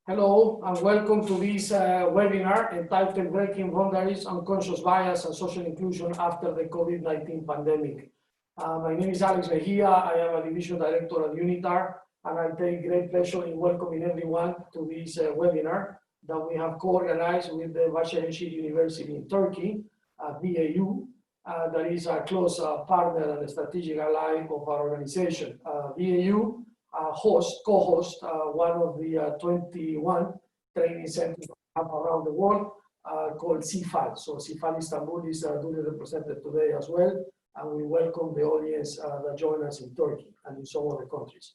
Hello and welcome to this webinar entitled Breaking Boundaries, Unconscious Bias and Social Inclusion After the COVID-19 Pandemic. My name is Alex Mejia. I am a Division Director at UNITAR, and I take great pleasure in welcoming everyone to this webinar that we have co-organized with the Başakşehir University in Turkey, BAU, that is a close partner and a strategic ally of our organization. BAU co-host one of the 21 training centers we have around the world called CFAL. So CFAL Istanbul is duly represented today as well, and we welcome the audience that join us in Turkey and in some other countries.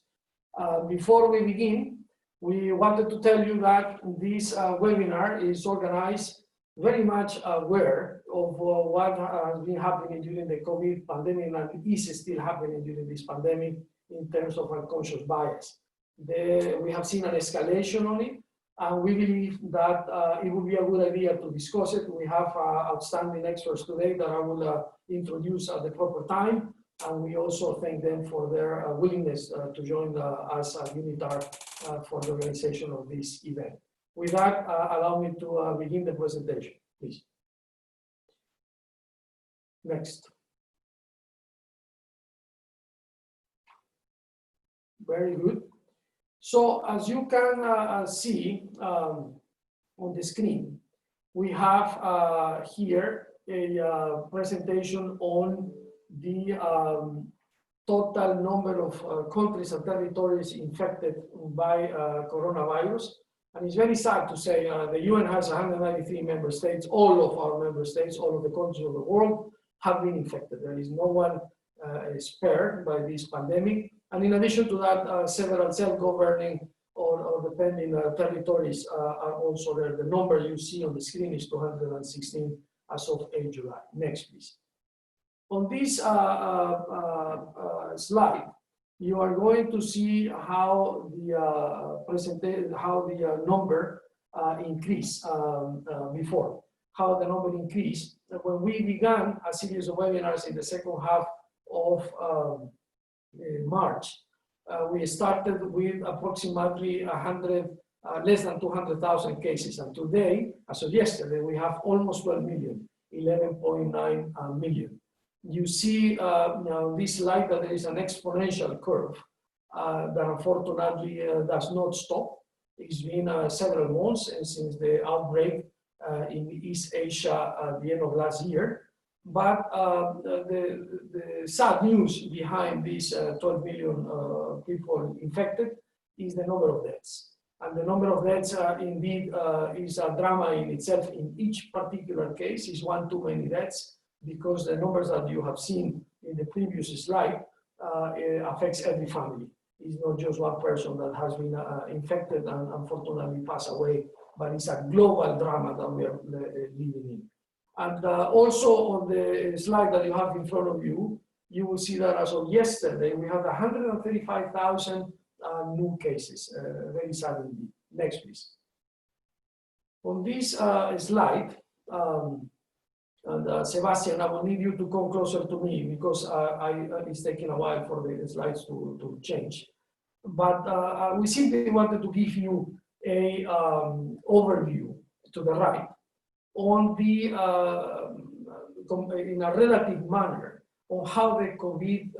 Before we begin, we wanted to tell you that this webinar is organized very much aware of what has been happening during the COVID pandemic and is still happening during this pandemic in terms of unconscious bias. We have seen an escalation on it, and we believe that it would be a good idea to discuss it. We have outstanding experts today that I will introduce at the proper time, and we also thank them for their willingness to join us at UNITAR for the organization of this event. With that, allow me to begin the presentation, please. Next. Very good. So as you can see on the screen, we have here a presentation on the total number of countries and territories infected by coronavirus. And it's very sad to say the UN has 193 member states. All of our member states, all of the countries of the world have been infected. There is no one spared by this pandemic. And in addition to that, several self-governing or depending territories are also there. The number you see on the screen is 216 as of 8 July. Next, please. On this slide, you are going to see how the number increased before. How the number increased. When we began a series of webinars in the second half of March, we started with approximately less than 200,000 cases, and today, as of yesterday, we have almost 12 million, 11.9 million. You see now this slide that there is an exponential curve that unfortunately does not stop. It's been several months and since the outbreak in East Asia at the end of last year. But the sad news behind these 12 million people infected is the number of deaths. And the number of deaths indeed is a drama in itself. In each particular case is one too many deaths, because the numbers that you have seen in the previous slide affects every family. It's not just one person that has been infected and unfortunately passed away, but it's a global drama that we are living in. And also on the slide that you have in front of you, you will see that as of yesterday, we have 135,000 new cases. Very sad indeed. Next, please. On this slide, and Sebastian, I will need you to come closer to me because it's taking a while for the slides to change. But we simply wanted to give you a overview to the right on the in a relative manner on how the COVID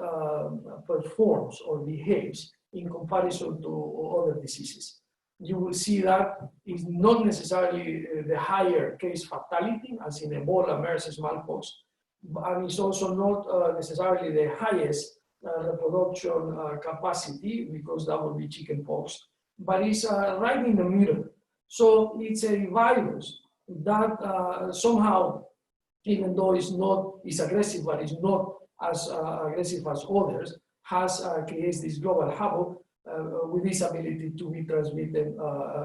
performs or behaves in comparison to other diseases. You will see that it's not necessarily the higher case fatality as in Ebola, MERS, smallpox, and it's also not necessarily the highest reproduction capacity, because that would be chickenpox, but it's right in the middle. So it's a virus that somehow, even though it's aggressive, but it's not as aggressive as others, creates this global havoc with this ability to be transmitted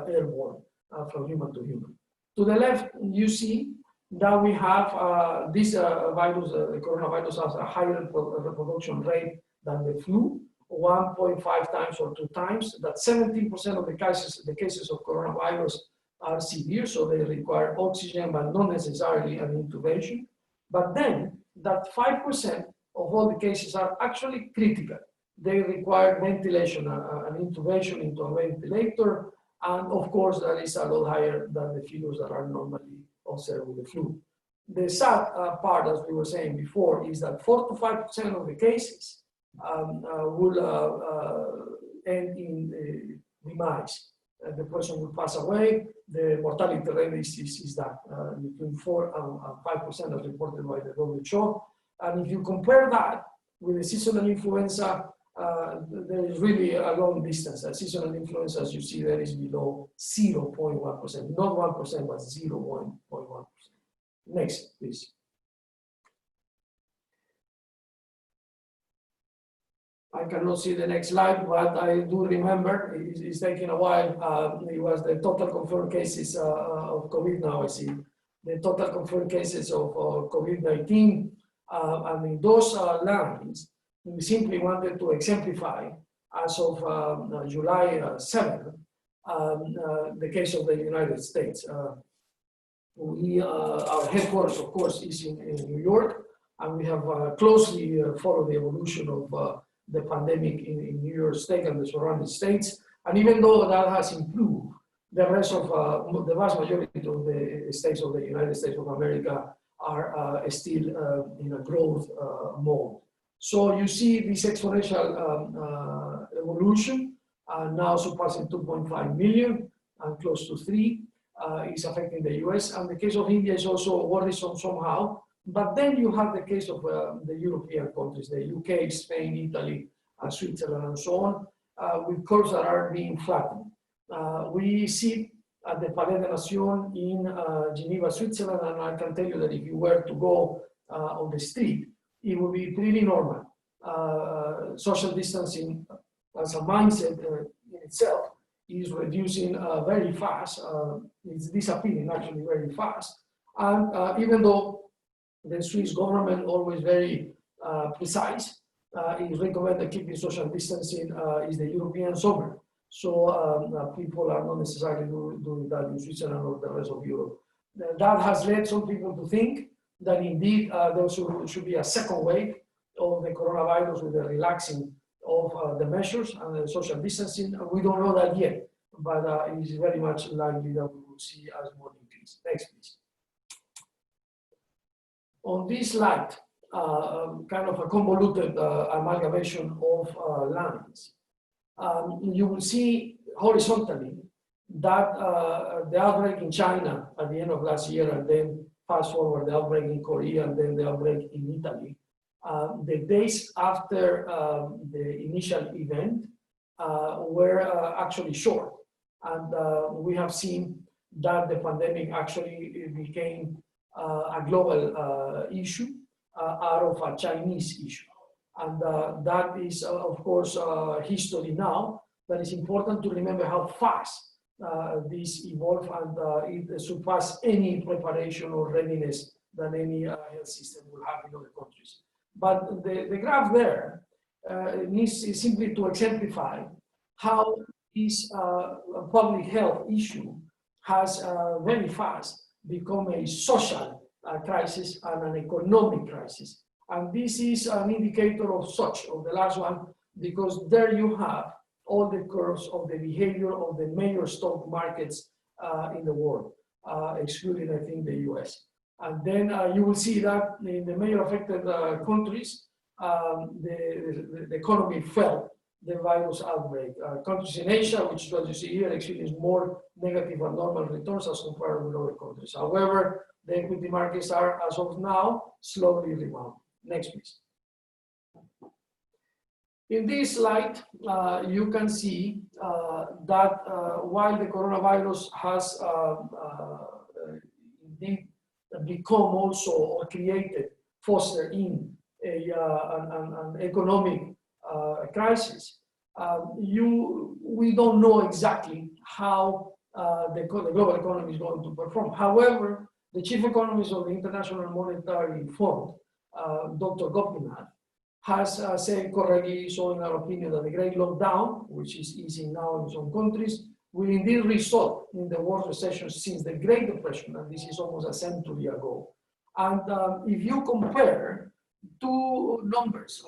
airborne from human to human. To the left, you see that we have this virus, the coronavirus, has a higher reproduction rate than the flu, 1.5 times or 2 times. That 17% of the cases of coronavirus are severe, so they require oxygen, but not necessarily an intubation. But then that 5% of all the cases are actually critical. They require ventilation, an intubation into a ventilator, And of course, that is a lot higher than the figures that are normally observed with the flu. The sad part, as we were saying before, is that 4 to 5% of the cases will end in demise. The person will pass away. The mortality rate is that between 4 and 5% as reported by the WHO. And if you compare that with the seasonal influenza, there is really a long distance. Seasonal influenza, as you see, there is below 0.1%, not 1%, but 0.1%. Next, please. I cannot see the next slide, but I do remember it's taking a while. It was the total confirmed cases of COVID. Now I see the total confirmed cases of COVID-19. I mean, those lines, we simply wanted to exemplify, as of July 7th, the case of the United States. Our headquarters, of course, is in New York, and we have closely followed the evolution of the pandemic in New York State and the surrounding states. And even though that has improved, the rest of the vast majority of the states of the United States of America are still in a growth mode. So you see this exponential evolution now surpassing 2.5 million and close to 3 is affecting the US. And the case of India is also worrisome somehow. But then you have the case of the European countries, the UK, Spain, Italy, Switzerland, and so on, with curves that are being flattened. We see at the Palais des Nations in Geneva, Switzerland, and I can tell you that if you were to go on the street, it would be pretty normal. Social distancing as a mindset in itself is reducing very fast. It's disappearing actually very fast. And even though the Swiss government, always very precise, is recommended keeping social distancing, is the European summer. So people are not necessarily doing that in Switzerland or the rest of Europe. That has led some people to think that indeed there should be a second wave of the coronavirus with the relaxing of the measures and the social distancing. We don't know that yet, but it is very much likely that we will see as more increase. Next, please. On this slide, kind of a convoluted amalgamation of lines, you will see horizontally that the outbreak in China at the end of last year, and then fast forward the outbreak in Korea, and then the outbreak in Italy. The days after the initial event were actually short. And we have seen that the pandemic actually became a global issue out of a Chinese issue. And that is, of course, history now. But it's important to remember how fast this evolved, and it surpassed any preparation or readiness that any health system will have in other countries. But the graph there needs simply to exemplify how this public health issue has very fast become a social crisis and an economic crisis. And this is an indicator of such, of the last one, because there you have all the curves of the behavior of the major stock markets in the world, excluding, I think, the US. And then you will see that in the major affected countries, the economy fell the virus outbreak. Countries in Asia, which is what you see here, experienced more negative and normal returns as compared with other countries. However, the equity markets are, as of now, slowly rebounding. Next, please. In this slide, you can see that while the coronavirus has indeed become also or created, fostered in an economic crisis, we don't know exactly how the global economy is going to perform. However, the chief economist of the International Monetary Fund, Dr. Gopinath, has said correctly, so in our opinion, that the great lockdown, which is easing now in some countries, will indeed result in the worst recession since the Great Depression, and this is almost a century ago. And if you compare two numbers,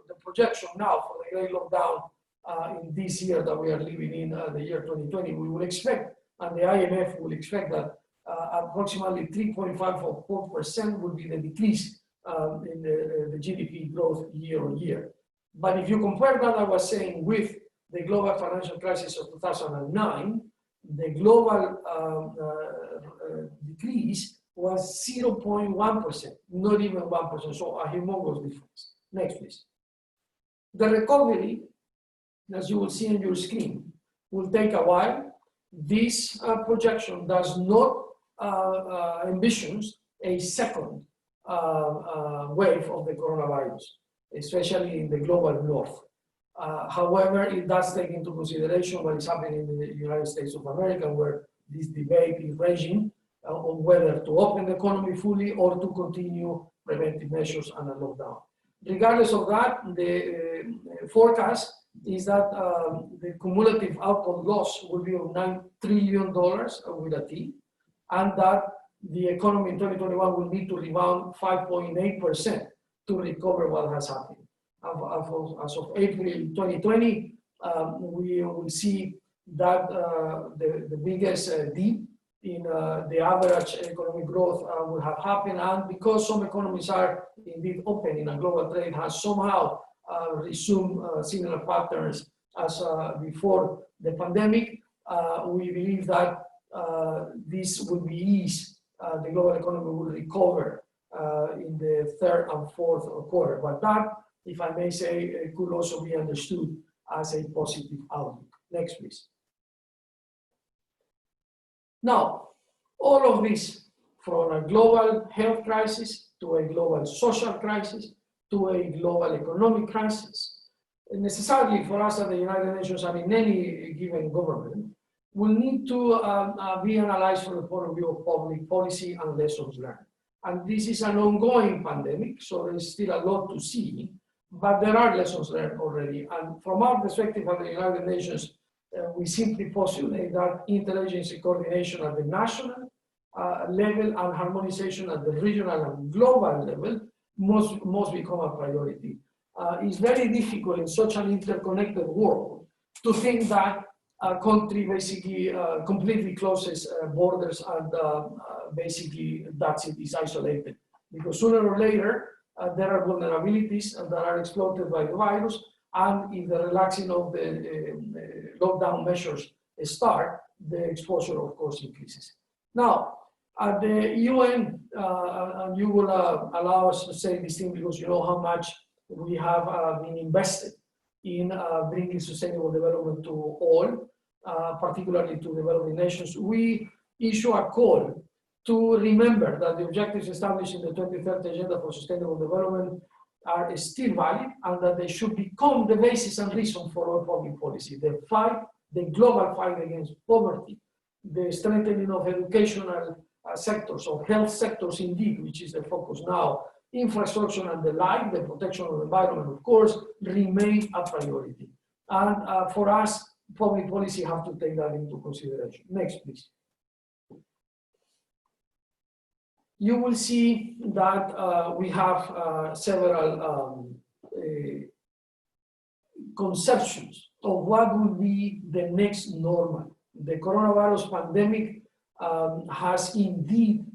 the projection now for the great lockdown in this year that we are living in, the year 2020. We will expect, and the IMF will expect that approximately 3.5 or 4% will be the decrease in the GDP growth year on year. But if you compare that, I was saying, with the global financial crisis of 2009, the global decrease was 0.1%, not even 1%, so a humongous difference. Next, please. The recovery, as you will see on your screen, will take a while. This projection does not envisions a second wave of the coronavirus, especially in the global north. However, it does take into consideration what is happening in the United States of America, where this debate is raging on whether to open the economy fully or to continue preventive measures and a lockdown. Regardless of that, the forecast is that the cumulative outcome loss will be of $9 trillion with a T, and that the economy in 2021 will need to rebound 5.8% to recover what has happened. As of April 2020, we will see that the biggest dip in the average economic growth will have happened, and because some economies are indeed opening and global trade has somehow resumed similar patterns as before the pandemic, we believe that this will be eased. The global economy will recover in the third and fourth quarter, but that, if I may say, it could also be understood as a positive outlook. Next, please. Now, all of this, from a global health crisis to a global social crisis to a global economic crisis, necessarily for us at the United Nations and in any given government, will need to be analyzed from the point of view of public policy and lessons learned. And this is an ongoing pandemic, so there's still a lot to see, but there are lessons learned already. And from our perspective at the United Nations, we simply postulate that interagency coordination at the national level and harmonization at the regional and global level must become a priority. It's very difficult in such an interconnected world to think that a country basically completely closes borders and basically that's it, is isolated. Because sooner or later, there are vulnerabilities that are exploited by the virus, and if the relaxing of the lockdown measures start, the exposure, of course, increases. Now, at the UN, and you will allow us to say this thing because you know how much we have been invested in bringing sustainable development to all, particularly to developing nations. We issue a call to remember that the objectives established in the 2030 Agenda for Sustainable Development are still valid, and that they should become the basis and reason for all public policy. The fight, the global fight against poverty, the strengthening of educational sectors, of health sectors indeed, which is the focus now, infrastructure and the like, the protection of the environment, of course, remain a priority. And for us, public policy have to take that into consideration. Next, please. You will see that we have several conceptions of what would be the next normal. The coronavirus pandemic has indeed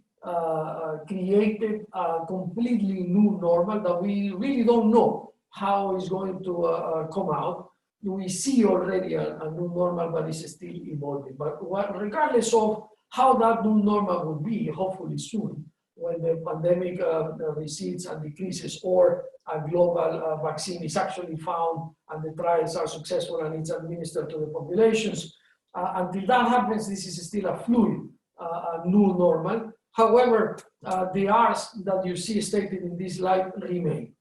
created a completely new normal that we really don't know how it's going to come out. We see already a new normal, but it's still evolving. But regardless of how that new normal will be, hopefully soon, when the pandemic recedes and decreases, or a global vaccine is actually found and the trials are successful and it's administered to the populations. Until that happens, this is still a fluid, new normal. However, the R's that you see stated in this slide remain.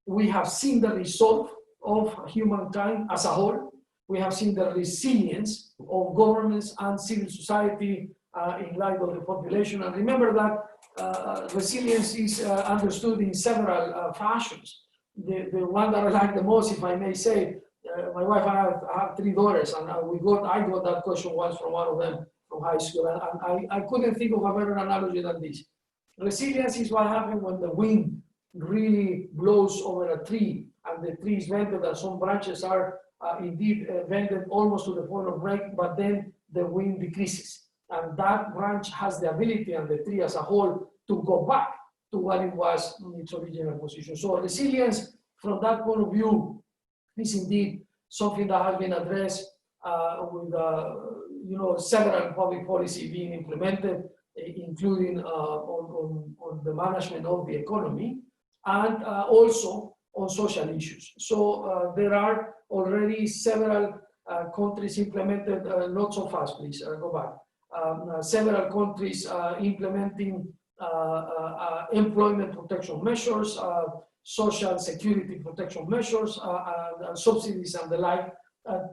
We have seen the resolve of humankind as a whole. We have seen the resilience of governments and civil society in light of the population. And remember that resilience is understood in several fashions. The one that I like the most, if I may say, my wife and I have 3 daughters, and I got that question once from one of them from high school, and I couldn't think of a better analogy than this. Resilience is what happens when the wind really blows over a tree, and the tree is bended and some branches are indeed bended almost to the point of break, but then the wind decreases. And that branch has the ability, and the tree as a whole, to go back to what it was in its original position. So resilience from that point of view is indeed something that has been addressed with several public policy being implemented, including on the management of the economy, and also on social issues. So there are already several countries implemented, not so fast, please, go back. Several countries implementing employment protection measures, social security protection measures, subsidies and the like,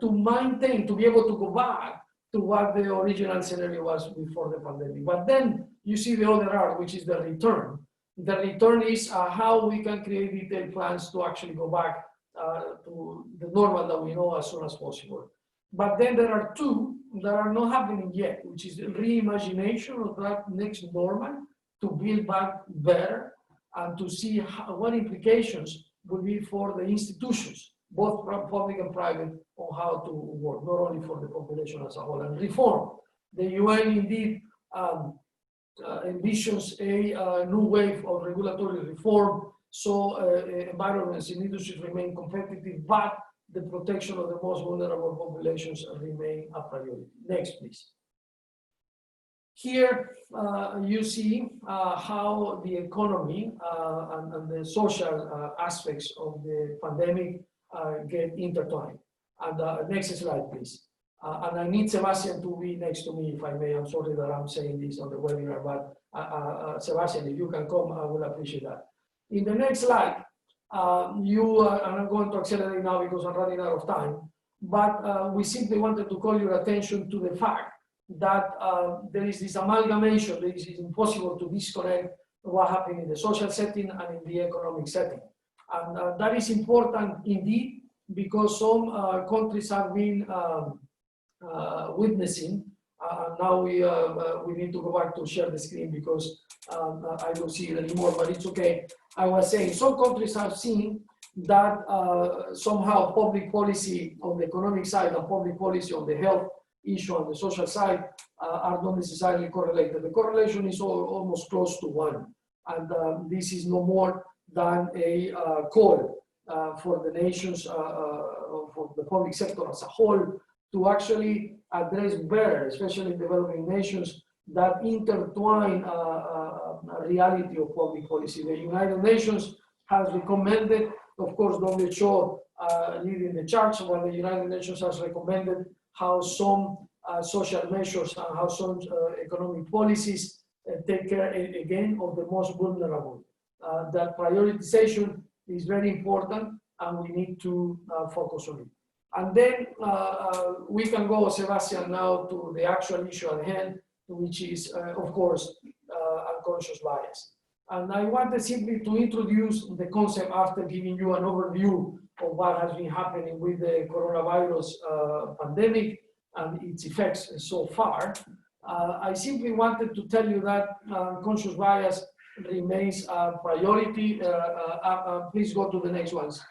to maintain, to be able to go back to what the original scenario was before the pandemic. But then you see the other art, which is the return. The return is how we can create detailed plans to actually go back to the normal that we know as soon as possible. But then there are two that are not happening yet, which is the reimagination of that next normal to build back better and to see what implications will be for the institutions, both public and private, on how to work, not only for the population as a whole. And reform. The UN indeed envisions a new wave of regulatory reform, so environments and industries remain competitive, but the protection of the most vulnerable populations remain a priority. Next, please. Here you see how the economy and the social aspects of the pandemic get intertwined. And next slide, please. And I need Sebastian to be next to me, if I may. I'm sorry that I'm saying this on the webinar, but Sebastian, if you can come, I will appreciate that. In the next slide, and I'm going to accelerate now because I'm running out of time, but we simply wanted to call your attention to the fact that there is this amalgamation. It is impossible to disconnect what happened in the social setting and in the economic setting. And that is important indeed, because some countries have been witnessing, now we need to go back to share the screen because I don't see it anymore, but it's okay. I was saying some countries have seen that somehow public policy on the economic side and public policy on the health issue on the social side are not necessarily correlated. The correlation is almost close to one. And this is no more than a call for the nations, for the public sector as a whole, to actually address better, especially in developing nations, that intertwine reality of public policy. The United Nations has recommended, of course, WHO leading the charge, while the United Nations has recommended how some social measures and how some economic policies take care, again, of the most vulnerable. That prioritization is very important, and we need to focus on it. And then we can go, Sebastian, now to the actual issue at hand, which is, of course, unconscious bias. And I wanted simply to introduce the concept after giving you an overview of what has been happening with the coronavirus pandemic and its effects so far. I simply wanted to tell you that unconscious bias remains a priority. Please go to the next ones.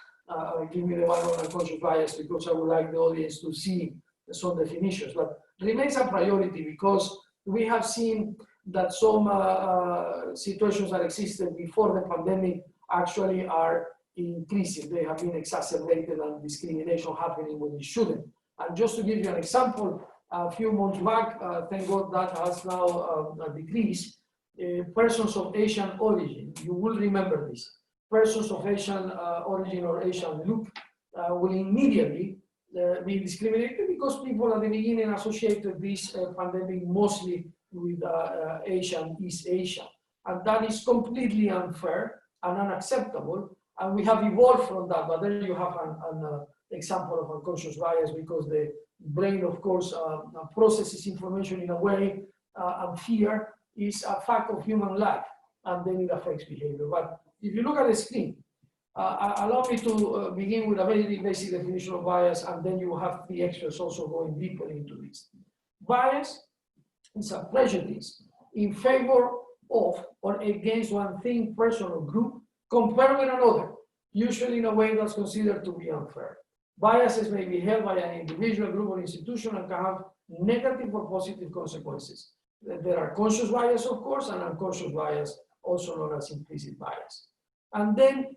Give me the one on unconscious bias, because I would like the audience to see some definitions. But remains a priority because we have seen that some situations that existed before the pandemic actually are increasing. They have been exacerbated and discrimination happening when it shouldn't. And just to give you an example, a few months back, thank God that has now decreased, persons of Asian origin, you will remember this, persons of Asian origin or Asian look will immediately be discriminated, because people at the beginning associated this pandemic mostly with Asian, East Asia. And that is completely unfair and unacceptable. And we have evolved from that, but there you have an example of unconscious bias, because the brain, of course, processes information in a way, and fear is a fact of human life, and then it affects behavior. But if you look at the screen, allow me to begin with a very basic definition of bias, and then you have the experts also going deeper into this. Bias is a prejudice in favor of or against one thing, person, or group compared with another, usually in a way that's considered to be unfair. Biases may be held by an individual, group, or institution and can have negative or positive consequences. There are conscious bias, of course, and unconscious bias, also known as implicit bias. And then,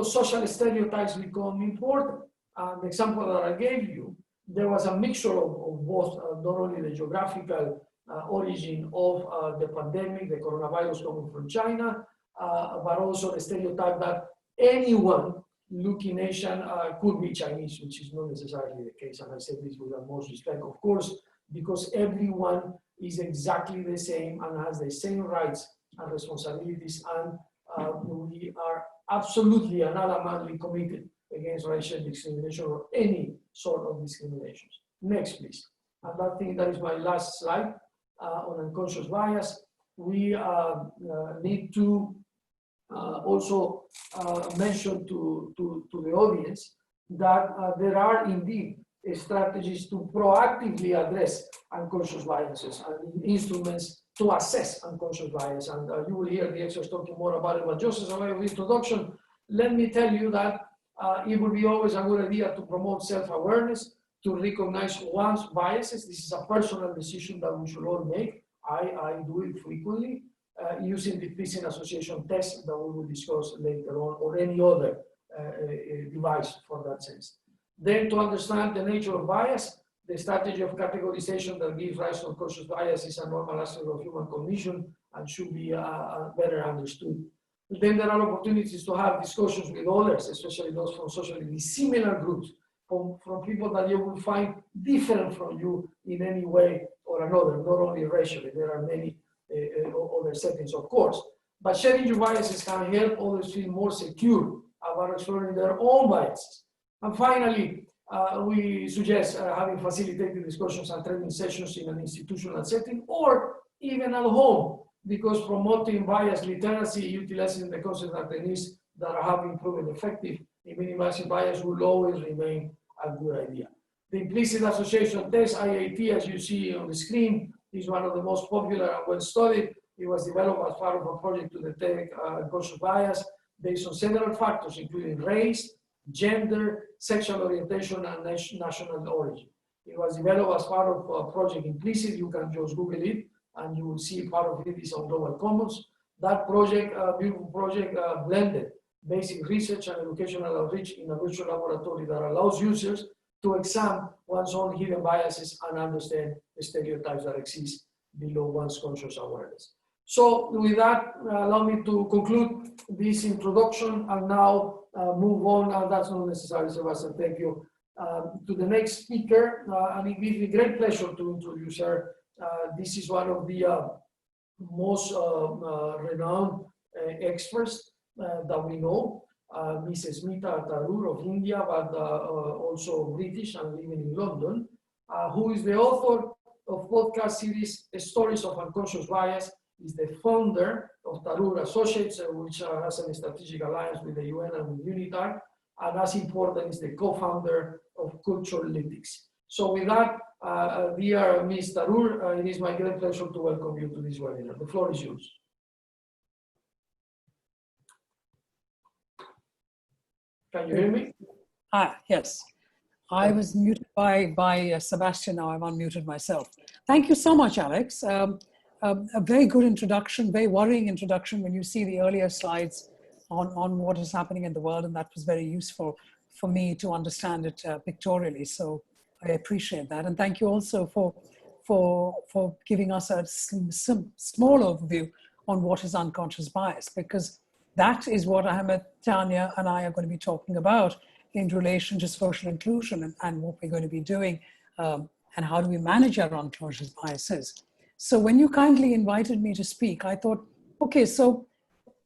social stereotypes become important. The example that I gave you, there was a mixture of both, not only the geographical origin of the pandemic, the coronavirus coming from China, but also the stereotype that anyone looking Asian could be Chinese, which is not necessarily the case. And I say this with the most respect, of course, because everyone is exactly the same and has the same rights and responsibilities, and we are absolutely and adamantly committed against racial discrimination or any sort of discriminations. Next, please. And I think that is my last slide on unconscious bias. We need to also mention to the audience that there are indeed strategies to proactively address unconscious biases and instruments to assess unconscious bias. And you will hear the experts talking more about it, but just as a way of introduction, let me tell you that it would be always a good idea to promote self-awareness, to recognize one's biases. This is a personal decision that we should all make. I do it frequently using the Implicit association test that we will discuss later on, or any other device for that sense. Then, to understand the nature of bias, the strategy of categorization that gives rise to unconscious bias is a normal aspect of human cognition and should be better understood. Then there are opportunities to have discussions with others, especially those from socially dissimilar groups, from people that you will find different from you in any way or another, not only racially. There are many other settings, of course. But sharing your biases can help others feel more secure about exploring their own biases. And finally, we suggest having facilitated discussions and training sessions in an institutional setting or even at home, because promoting bias literacy, utilizing the concepts and techniques that have been proven effective in minimizing bias will always remain a good idea. The Implicit association test, IAT, as you see on the screen, is one of the most popular and well studied. It was developed as part of a project to detect unconscious bias based on several factors, including race, gender, sexual orientation, and national origin. It was developed as part of Project Implicit. You can just Google it, and you will see part of it is on Global Commons. That project, beautiful project, blended basic research and educational outreach in a virtual laboratory that allows users to examine one's own hidden biases and understand the stereotypes that exist below one's conscious awareness. So with that, allow me to conclude this introduction and now move on, and that's not necessary, Sebastian, thank you, to the next speaker. And it gives me great pleasure to introduce her. This is one of the most renowned experts that we know, Mrs. Smita Tharoor of India, but also British and living in London, who is the author of podcast series Stories of Unconscious Bias, is the founder of Tharoor Associates, which has a strategic alliance with the UN and with UNITAR, and as important is the co-founder of Culturelytics. So with that, dear Ms. Tharoor, it is my great pleasure to welcome you to this webinar. The floor is yours. Can you hear me? Yes. I was muted by Sebastian. Now I've unmuted myself. Thank you so much, Alex. A very good introduction, very worrying introduction when you see the earlier slides on what is happening in the world, and that was very useful for me to understand it pictorially. So I appreciate that, and thank you also for giving us a small overview on what is unconscious bias, because that is what Ahmed, Tanya, and I are going to be talking about in relation to social inclusion and what we're going to be doing and how do we manage our unconscious biases. So when you kindly invited me to speak, I thought, okay, so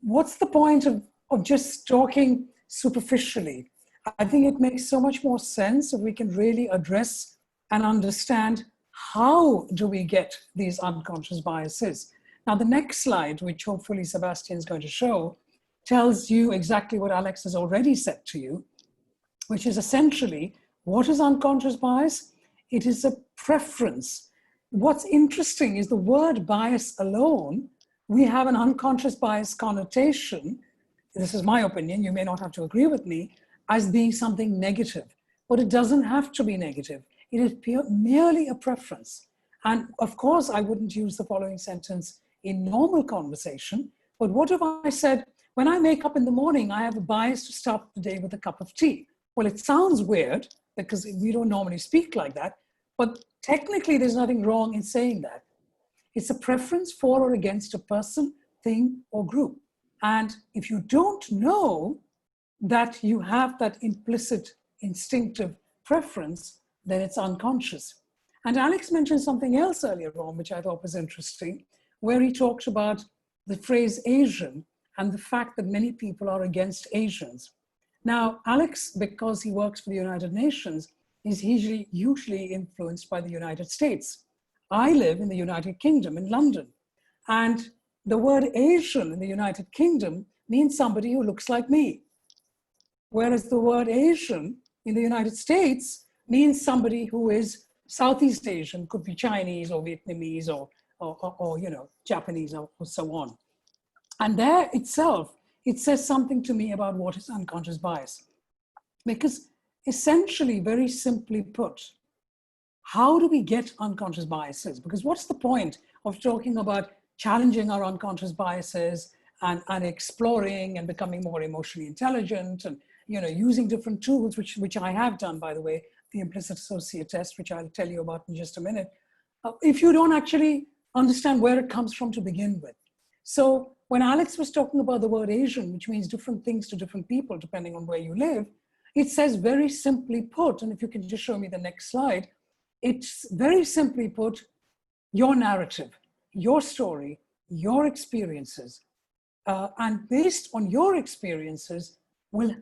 what's the point of just talking superficially? I think it makes so much more sense if we can really address and understand how do we get these unconscious biases. Now, the next slide, which hopefully Sebastian is going to show, tells you exactly what Alex has already said to you, which is essentially, what is unconscious bias? It is a preference. What's interesting is the word bias alone, we have an unconscious bias connotation, this is my opinion, you may not have to agree with me, as being something negative. but it doesn't have to be negative. It is merely a preference. And of course, I wouldn't use the following sentence in normal conversation, but what if I said, when I wake up in the morning, I have a bias to start the day with a cup of tea? Well, it sounds weird because we don't normally speak like that, but technically there's nothing wrong in saying that. It's a preference for or against a person, thing, or group. And if you don't know that you have that implicit instinctive preference, then it's unconscious. And Alex mentioned something else earlier on, which I thought was interesting, where he talked about the phrase Asian and the fact that many people are against Asians. Now, Alex, because he works for the United Nations, is hugely influenced by the United States. I live in the United Kingdom, in London. And the word Asian in the United Kingdom means somebody who looks like me. Whereas the word Asian in the United States means somebody who is Southeast Asian, could be Chinese or Vietnamese or you know, Japanese or so on. And there itself, it says something to me about what is unconscious bias. Because essentially, very simply put, how do we get unconscious biases? Because what's the point of talking about challenging our unconscious biases and exploring and becoming more emotionally intelligent and, you know, using different tools, which I have done, by the way, the implicit associate test, which I'll tell you about in just a minute, if you don't actually understand where it comes from to begin with. So when Alex was talking about the word Asian, which means different things to different people, depending on where you live, it says very simply put, and if you can just show me the next slide, it's very simply put, your narrative, your story, your experiences, and based on your experiences,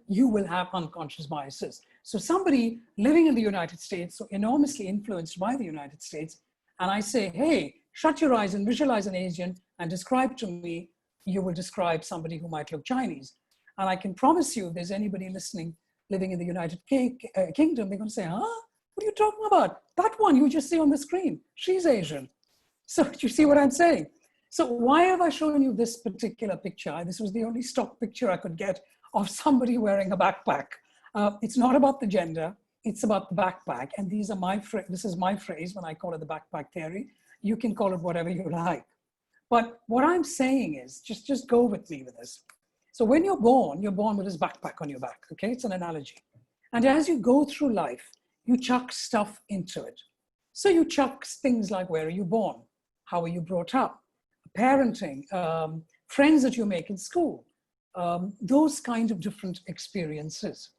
you will have unconscious biases. So somebody living in the United States, so enormously influenced by the United States, and I say, hey, shut your eyes and visualize an Asian and describe to me, you will describe somebody who might look Chinese. And I can promise you, if there's anybody listening living in the United Kingdom, they're going to say, huh? What are you talking about? That one you just see on the screen, she's Asian. So you see what I'm saying? So why have I shown you this particular picture? This was the only stock picture I could get of somebody wearing a backpack. It's not about the gender, it's about the backpack. And these are this is my phrase when I call it the backpack theory. You can call it whatever you like. But what I'm saying is, just go with me with this. So when you're born with this backpack on your back, okay? It's an analogy. And as you go through life, you chuck stuff into it. So you chuck things like, where are you born? How are you brought up? Parenting, friends that you make in school, those kind of different experiences.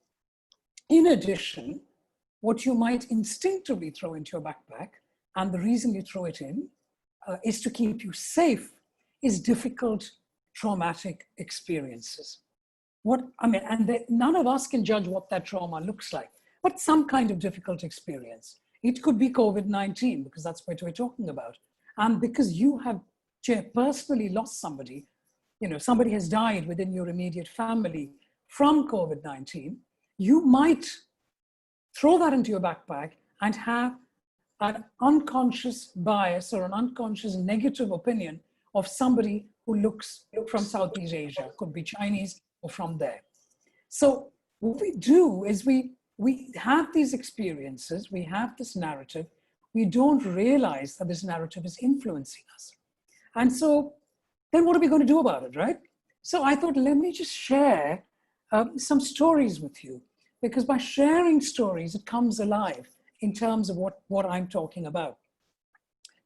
In addition, what you might instinctively throw into your backpack, and the reason you throw it in is to keep you safe, is difficult, traumatic experiences. None of us can judge what that trauma looks like, but some kind of difficult experience. It could be COVID-19, because that's what we're talking about. And because you have personally lost somebody, you know, somebody has died within your immediate family from COVID-19, you might throw that into your backpack and have an unconscious bias or an unconscious negative opinion of somebody who looks from Southeast Asia, could be Chinese or from there. So what we do is we have these experiences, we have this narrative, we don't realize that this narrative is influencing us. And so then what are we going to do about it, right? So I thought, let me just share some stories with you, because by sharing stories, it comes alive in terms of what I'm talking about.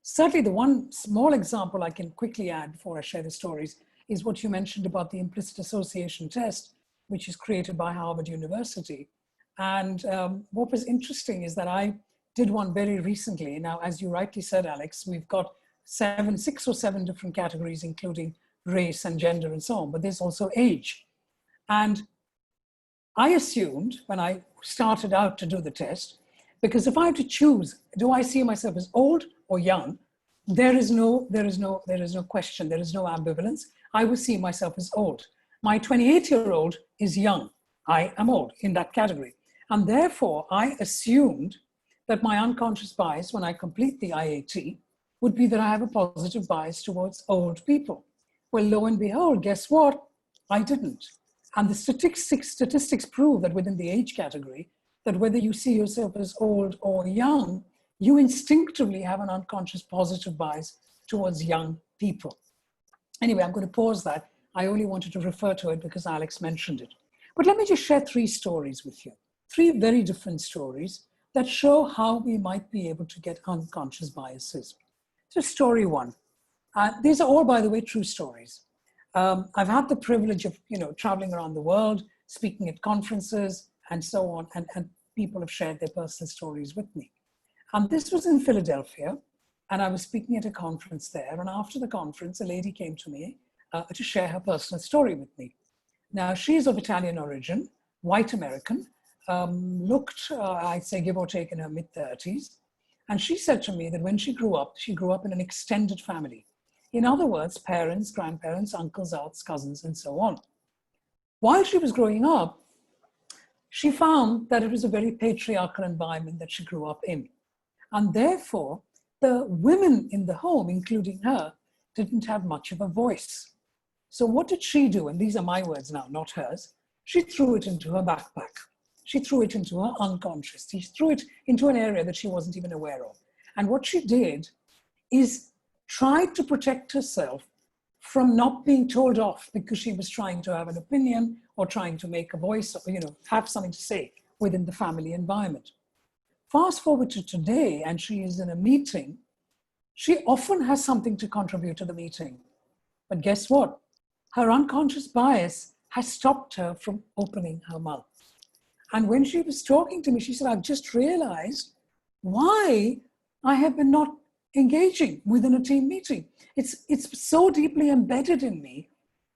Certainly the one small example I can quickly add before I share the stories is what you mentioned about the implicit association test, which is created by Harvard University. And what was interesting is that I did one very recently. Now, as you rightly said, Alex, we've got 6 or 7 different categories, including race and gender and so on, but there's also age. And I assumed when I started out to do the test, because if I had to choose, do I see myself as old or young? There is no question, there is no ambivalence. I will see myself as old. My 28-year-old is young. I am old in that category. And therefore, I assumed that my unconscious bias when I complete the IAT would be that I have a positive bias towards old people. Well, lo and behold, guess what? I didn't. And the statistics prove that within the age category, that whether you see yourself as old or young, you instinctively have an unconscious positive bias towards young people. Anyway, I'm going to pause that. I only wanted to refer to it because Alex mentioned it. But let me just share 3 stories with you. 3 very different stories that show how we might be able to get unconscious biases. So story 1. These are all, by the way, true stories. I've had the privilege of, traveling around the world, speaking at conferences and so on, and people have shared their personal stories with me. This was in Philadelphia, and I was speaking at a conference there. And after the conference, a lady came to me to share her personal story with me. Now, she's of Italian origin, white American, looked, I'd say, give or take, in her mid-30s. And she said to me that when she grew up in an extended family. In other words, parents, grandparents, uncles, aunts, cousins, and so on. While she was growing up, she found that it was a very patriarchal environment that she grew up in. And therefore, the women in the home, including her, didn't have much of a voice. So what did she do? And these are my words now, not hers. She threw it into her backpack. She threw it into her unconscious. She threw it into an area that she wasn't even aware of. And what she did is tried to protect herself from not being told off because she was trying to have an opinion or trying to make a voice or, have something to say within the family environment. Fast forward to today, and she is in a meeting. She often has something to contribute to the meeting. But guess what? Her unconscious bias has stopped her from opening her mouth. And when she was talking to me, she said, I've just realized why I have been not engaging within a team meeting. It's so deeply embedded in me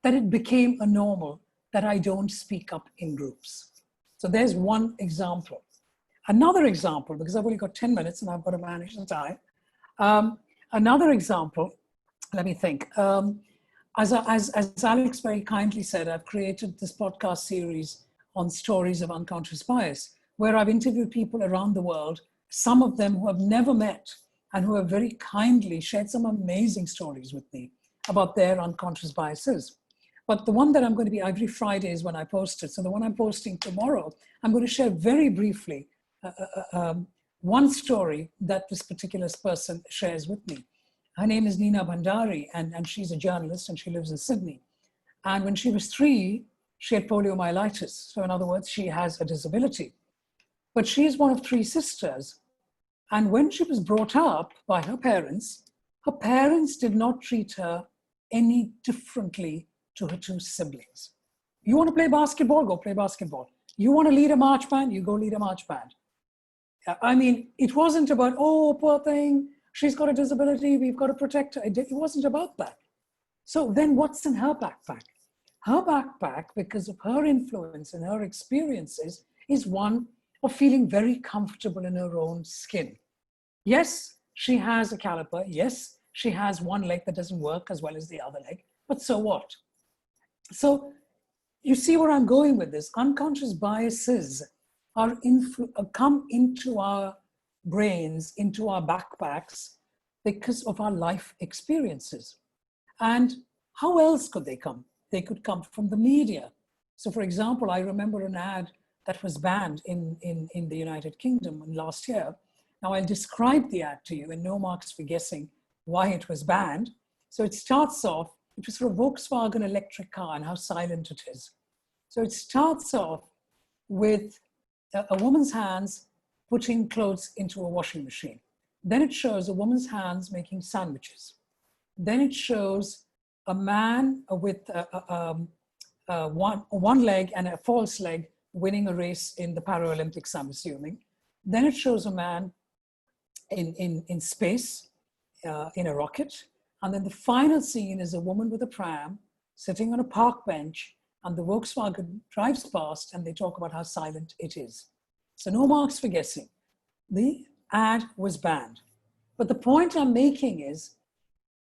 that it became a normal that I don't speak up in groups. So there's one example. Another example, because I've only got 10 minutes and I've got to manage the time. Another example, let me think. As Alex very kindly said, I've created this podcast series on stories of unconscious bias, where I've interviewed people around the world, some of them who have never met and who have very kindly shared some amazing stories with me about their unconscious biases. But the one that I'm going to be every Friday is when I post it. So the one I'm posting tomorrow, I'm going to share very briefly one story that this particular person shares with me. Her name is Bhandari, and she's a journalist and she lives in Sydney. And when she was 3, she had poliomyelitis. So in other words, she has a disability. But she is one of 3 sisters. And when she was brought up by her parents did not treat her any differently to her 2 siblings. You want to play basketball, go play basketball. You want to lead a march band, you go lead a march band. I mean, it wasn't about, oh, poor thing, she's got a disability, we've got to protect her. It wasn't about that. So then what's in her backpack? Her backpack, because of her influence and her experiences, is one of feeling very comfortable in her own skin. Yes, she has a caliper. Yes, she has one leg that doesn't work as well as the other leg, but so what? So you see where I'm going with this. Unconscious biases come into our brains, into our backpacks because of our life experiences. And how else could they come? They could come from the media. So for example, I remember an ad that was banned in the United Kingdom last year. Now I'll describe the ad to you, and no marks for guessing why it was banned. So it starts off, it was for a Volkswagen electric car and how silent it is. So it starts off with a woman's hands putting clothes into a washing machine. Then it shows a woman's hands making sandwiches. Then it shows a man with one leg and a false leg winning a race in the Paralympics, I'm assuming. Then it shows a man in space, in a rocket. And then the final scene is a woman with a pram sitting on a park bench, and the Volkswagen drives past and they talk about how silent it is. So no marks for guessing. The ad was banned. But the point I'm making is,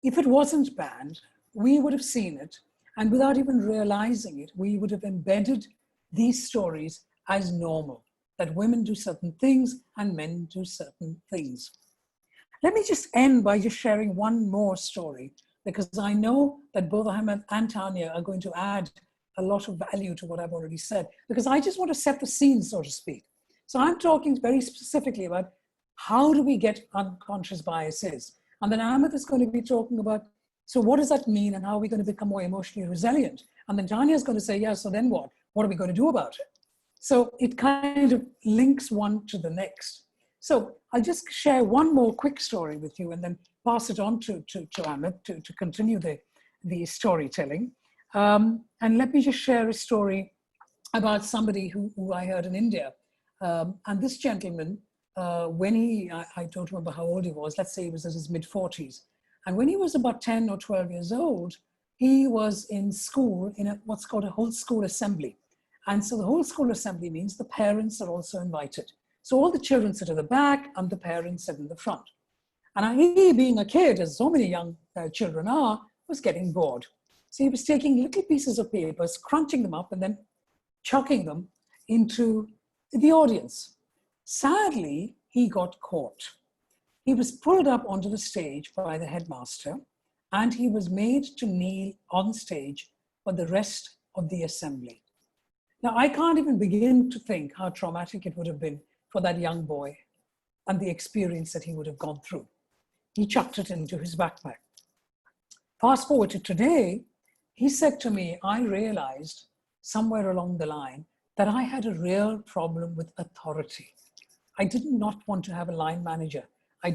if it wasn't banned, we would have seen it, and without even realizing it, we would have embedded these stories as normal, that women do certain things and men do certain things. Let me just end by just sharing one more story, because I know that both Ahmed and Tanya are going to add a lot of value to what I've already said, because I just want to set the scene, so to speak. So I'm talking very specifically about how do we get unconscious biases? And then Ahmed is going to be talking about, so what does that mean and how are we going to become more emotionally resilient? And then Tanya is going to say, yeah, so then what? What are we going to do about it? So it kind of links one to the next. So I'll just share one more quick story with you and then pass it on to Ahmed to continue the storytelling. And let me just share a story about somebody who I heard in India. And this gentleman, when I don't remember how old he was, let's say he was in his mid-40s. And when he was about 10 or 12 years old, he was in school in what's called a whole school assembly. And so the whole school assembly means the parents are also invited. So all the children sit at the back and the parents sit in the front. And he, being a kid, as so many young children are, was getting bored. So he was taking little pieces of papers, crunching them up and then chucking them into the audience. Sadly, he got caught. He was pulled up onto the stage by the headmaster and he was made to kneel on stage for the rest of the assembly. Now, I can't even begin to think how traumatic it would have been for that young boy and the experience that he would have gone through. He chucked it into his backpack. Fast forward to today, he said to me, I realized somewhere along the line that I had a real problem with authority. I did not want to have a line manager. I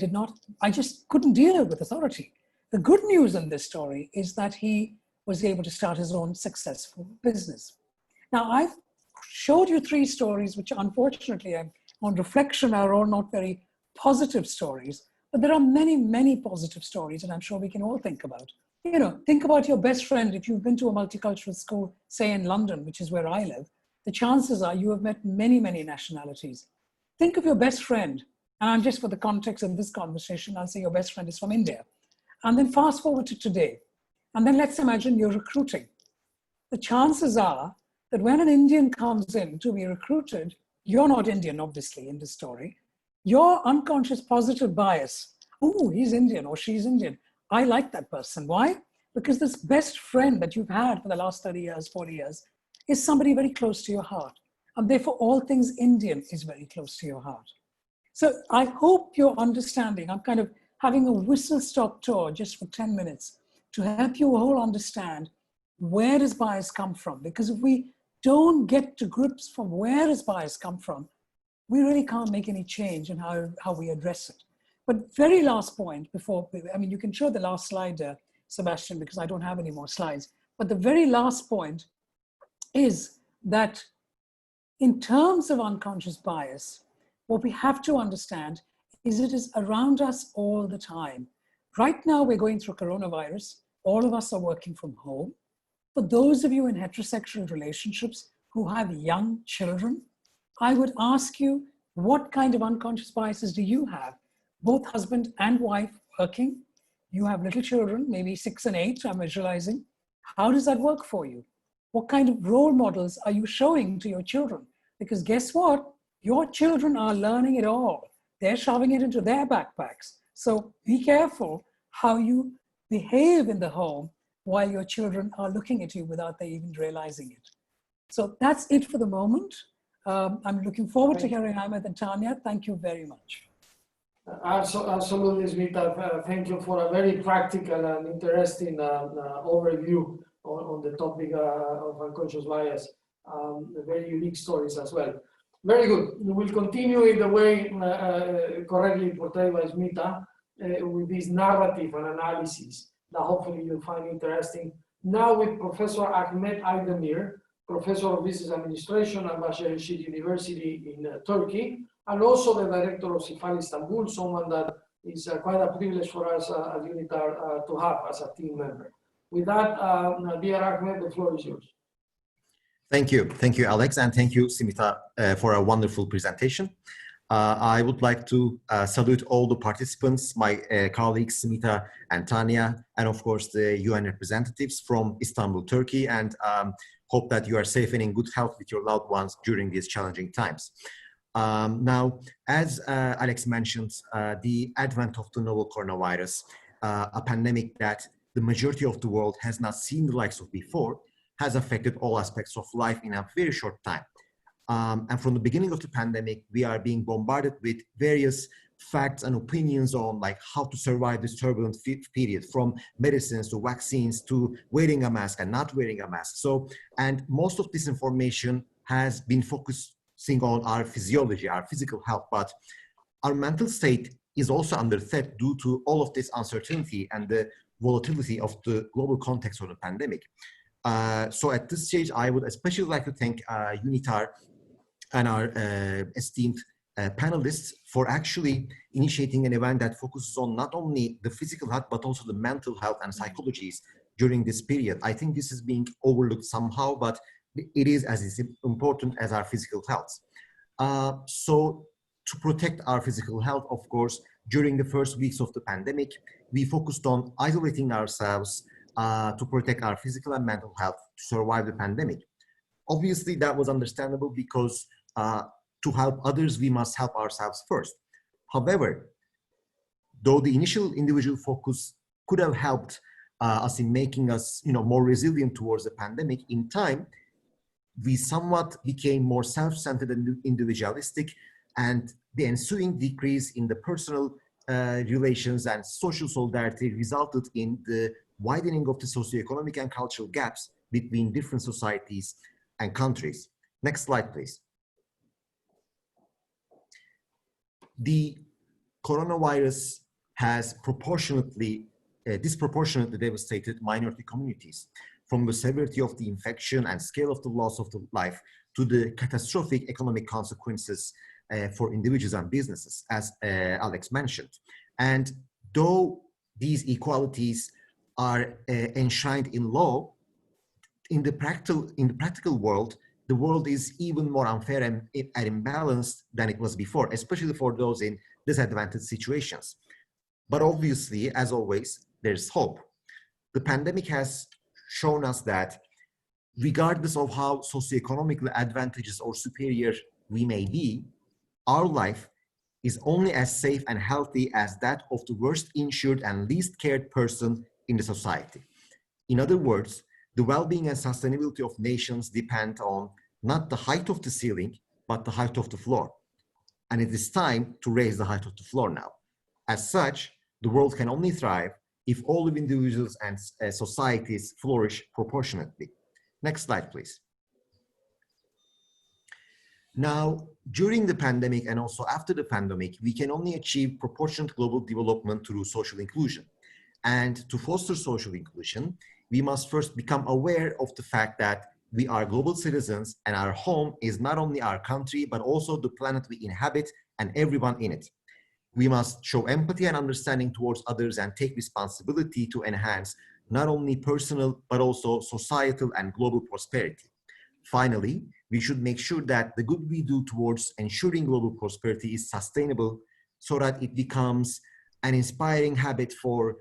just couldn't deal with authority. The good news in this story is that he was able to start his own successful business. Now, I've showed you 3 stories, which unfortunately, on reflection, are all not very positive stories, but there are many, many positive stories, and I'm sure we can all think about. You know, think about your best friend. If you've been to a multicultural school, say in London, which is where I live, the chances are you have met many, many nationalities. Think of your best friend, and I'm just for the context of this conversation, I'll say your best friend is from India. And then fast forward to today, and then let's imagine you're recruiting. The chances are that when an Indian comes in to be recruited, you're not Indian, obviously, in this story. Your unconscious positive bias, oh, he's Indian or she's Indian. I like that person. Why? Because this best friend that you've had for the last 30 years, 40 years, is somebody very close to your heart. And therefore, all things Indian is very close to your heart. So I hope you're understanding. I'm kind of having a whistle-stop tour just for 10 minutes to help you all understand where does bias come from? Because if we don't get to grips from where does bias come from, we really can't make any change in how we address it. But very last point before, I mean, you can show the last slide, Sebastian, because I don't have any more slides. But the very last point is that in terms of unconscious bias, what we have to understand is it is around us all the time. Right now, we're going through coronavirus. All of us are working from home. For those of you in heterosexual relationships who have young children, I would ask you, what kind of unconscious biases do you have? Both husband and wife working. You have little children, maybe 6 and 8, I'm visualizing. How does that work for you? What kind of role models are you showing to your children? Because guess what? Your children are learning it all. They're shoving it into their backpacks. So be careful how you behave in the home while your children are looking at you without they even realizing it. So that's it for the moment. I'm looking forward to hearing Ahmed and Tanya. Thank you very much. Absolutely, Smita. Thank you for a very practical and interesting overview on the topic of unconscious bias. Very unique stories as well. Very good. We will continue in the way correctly portrayed by Smita with this narrative and analysis that hopefully you'll find interesting. Now with Professor Ahmet Aydemir, Professor of Business Administration at Başakşehir University in Turkey, and also the Director of CIFAL Istanbul, someone that is quite a privilege for us at UNITAR to have as a team member. With that, dear Ahmet, the floor is yours. Thank you, Alex, and thank you, Smita, for a wonderful presentation. I would like to salute all the participants, my colleagues, Smita and Tanya, and of course the UN representatives from Istanbul, Turkey, and hope that you are safe and in good health with your loved ones during these challenging times. Now, as Alex mentioned, the advent of the novel coronavirus, a pandemic that the majority of the world has not seen the likes of before, has affected all aspects of life in a very short time. And from the beginning of the pandemic, we are being bombarded with various facts and opinions on like how to survive this turbulent period, from medicines to vaccines to wearing a mask and not wearing a mask. So, and most of this information has been focusing on our physiology, our physical health, but our mental state is also under threat due to all of this uncertainty and the volatility of the global context of the pandemic. So at this stage, I would especially like to thank UNITAR and our esteemed panelists for actually initiating an event that focuses on not only the physical health, but also the mental health and psychologies during this period. I think this is being overlooked somehow, but it is as important as our physical health. So to protect our physical health, of course, during the first weeks of the pandemic, we focused on isolating ourselves to protect our physical and mental health to survive the pandemic. Obviously, that was understandable because to help others, we must help ourselves first. However, though the initial individual focus could have helped us in making us, more resilient towards the pandemic, in time, we somewhat became more self-centered and individualistic, and the ensuing decrease in the personal relations and social solidarity resulted in the widening of the socioeconomic and cultural gaps between different societies and countries. Next slide, please. The coronavirus has disproportionately devastated minority communities, from the severity of the infection and scale of the loss of the life to the catastrophic economic consequences for individuals and businesses, as Alex mentioned. And though these equalities are enshrined in law, in the practical world, the world is even more unfair and imbalanced than it was before, especially for those in disadvantaged situations. But obviously, as always, there's hope. The pandemic has shown us that regardless of how socioeconomically advantageous or superior we may be, our life is only as safe and healthy as that of the worst insured and least cared person in the society. In other words, the well-being and sustainability of nations depend on not the height of the ceiling, but the height of the floor. And it is time to raise the height of the floor now. As such, the world can only thrive if all of individuals and societies flourish proportionately. Next slide, please. Now, during the pandemic and also after the pandemic, we can only achieve proportionate global development through social inclusion. And to foster social inclusion, we must first become aware of the fact that we are global citizens and our home is not only our country, but also the planet we inhabit and everyone in it. We must show empathy and understanding towards others and take responsibility to enhance not only personal, but also societal and global prosperity. Finally, we should make sure that the good we do towards ensuring global prosperity is sustainable so that it becomes an inspiring habit for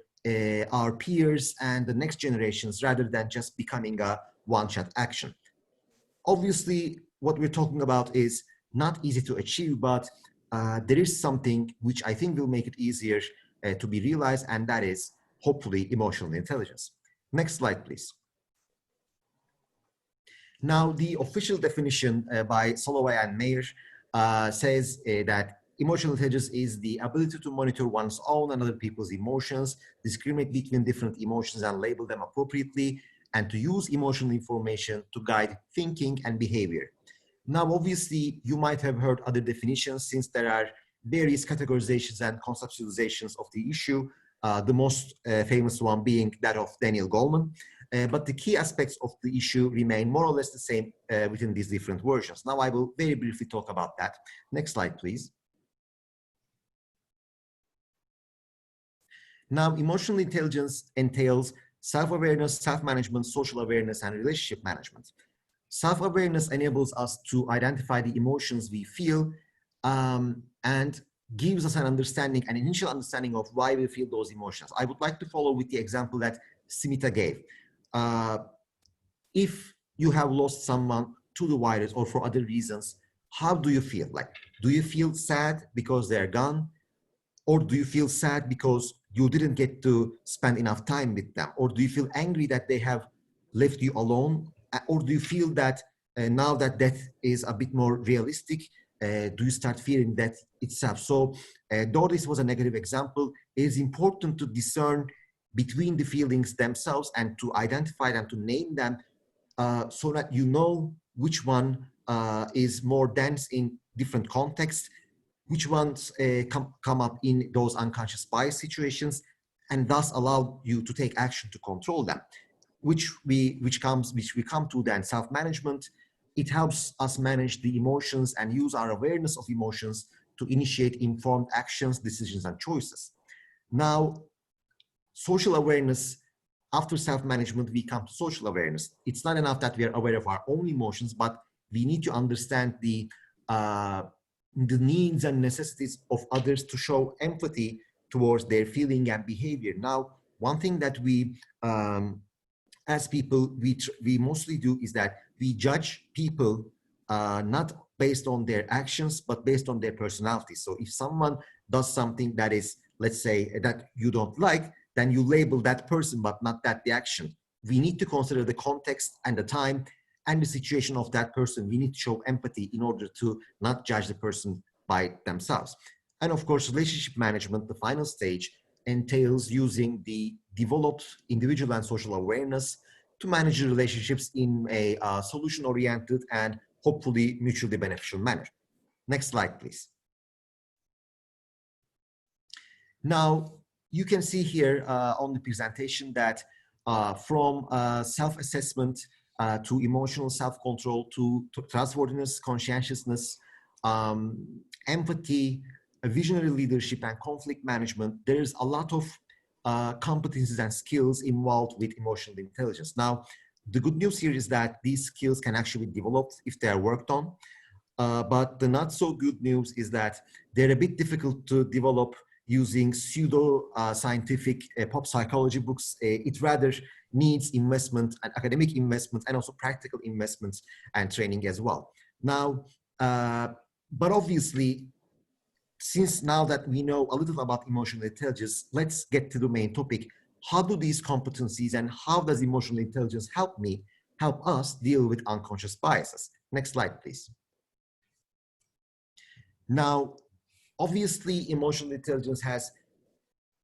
our peers and the next generations rather than just becoming a one-shot action. Obviously, what we're talking about is not easy to achieve, but there is something which I think will make it easier to be realized, and that is hopefully emotional intelligence. Next slide, please. Now, the official definition by Soloway and Mayer says that emotional intelligence is the ability to monitor one's own and other people's emotions, discriminate between different emotions and label them appropriately, and to use emotional information to guide thinking and behavior. Now, obviously, you might have heard other definitions since there are various categorizations and conceptualizations of the issue, the most famous one being that of Daniel Goleman. But the key aspects of the issue remain more or less the same within these different versions. Now, I will very briefly talk about that. Next slide, please. Now, emotional intelligence entails self-awareness, self-management, social awareness, and relationship management. Self-awareness enables us to identify the emotions we feel and gives us an understanding, an initial understanding of why we feel those emotions. I would like to follow with the example that Smita gave. If you have lost someone to the virus or for other reasons, how do you feel? Like, do you feel sad because they're gone? Or do you feel sad because you didn't get to spend enough time with them? Or do you feel angry that they have left you alone? Or do you feel that now that death is a bit more realistic, do you start fearing death itself? So though this was a negative example, it is important to discern between the feelings themselves and to identify them, to name them, so that you know which one is more dense in different contexts, which ones come up in those unconscious bias situations, and thus allow you to take action to control them, which we come to then self-management. It helps us manage the emotions and use our awareness of emotions to initiate informed actions, decisions, and choices. Now, social awareness, after self-management, we come to social awareness. It's not enough that we are aware of our own emotions, but we need to understand the needs and necessities of others to show empathy towards their feeling and behavior. Now, one thing that we, as people, we mostly do is that we judge people not based on their actions, but based on their personality. So if someone does something that is, let's say, that you don't like, then you label that person, but not the action. We need to consider the context and the time and the situation of that person. We need to show empathy in order to not judge the person by themselves. And of course, relationship management, the final stage, entails using the developed individual and social awareness to manage the relationships in a solution-oriented and hopefully mutually beneficial manner. Next slide, please. Now, you can see here on the presentation that from self-assessment to emotional self-control to trustworthiness, conscientiousness, empathy, visionary leadership, and conflict management, there's a lot of competencies and skills involved with emotional intelligence. Now, the good news here is that these skills can actually be developed if they are worked on. But the not so good news is that they're a bit difficult to develop using pseudo-scientific pop psychology books. It rather needs investment, and academic investment, and also practical investments and training as well. Now, but obviously, since now that we know a little about emotional intelligence, let's get to the main topic. How do these competencies and how does emotional intelligence help us deal with unconscious biases? Next slide, please. Now, obviously, emotional intelligence has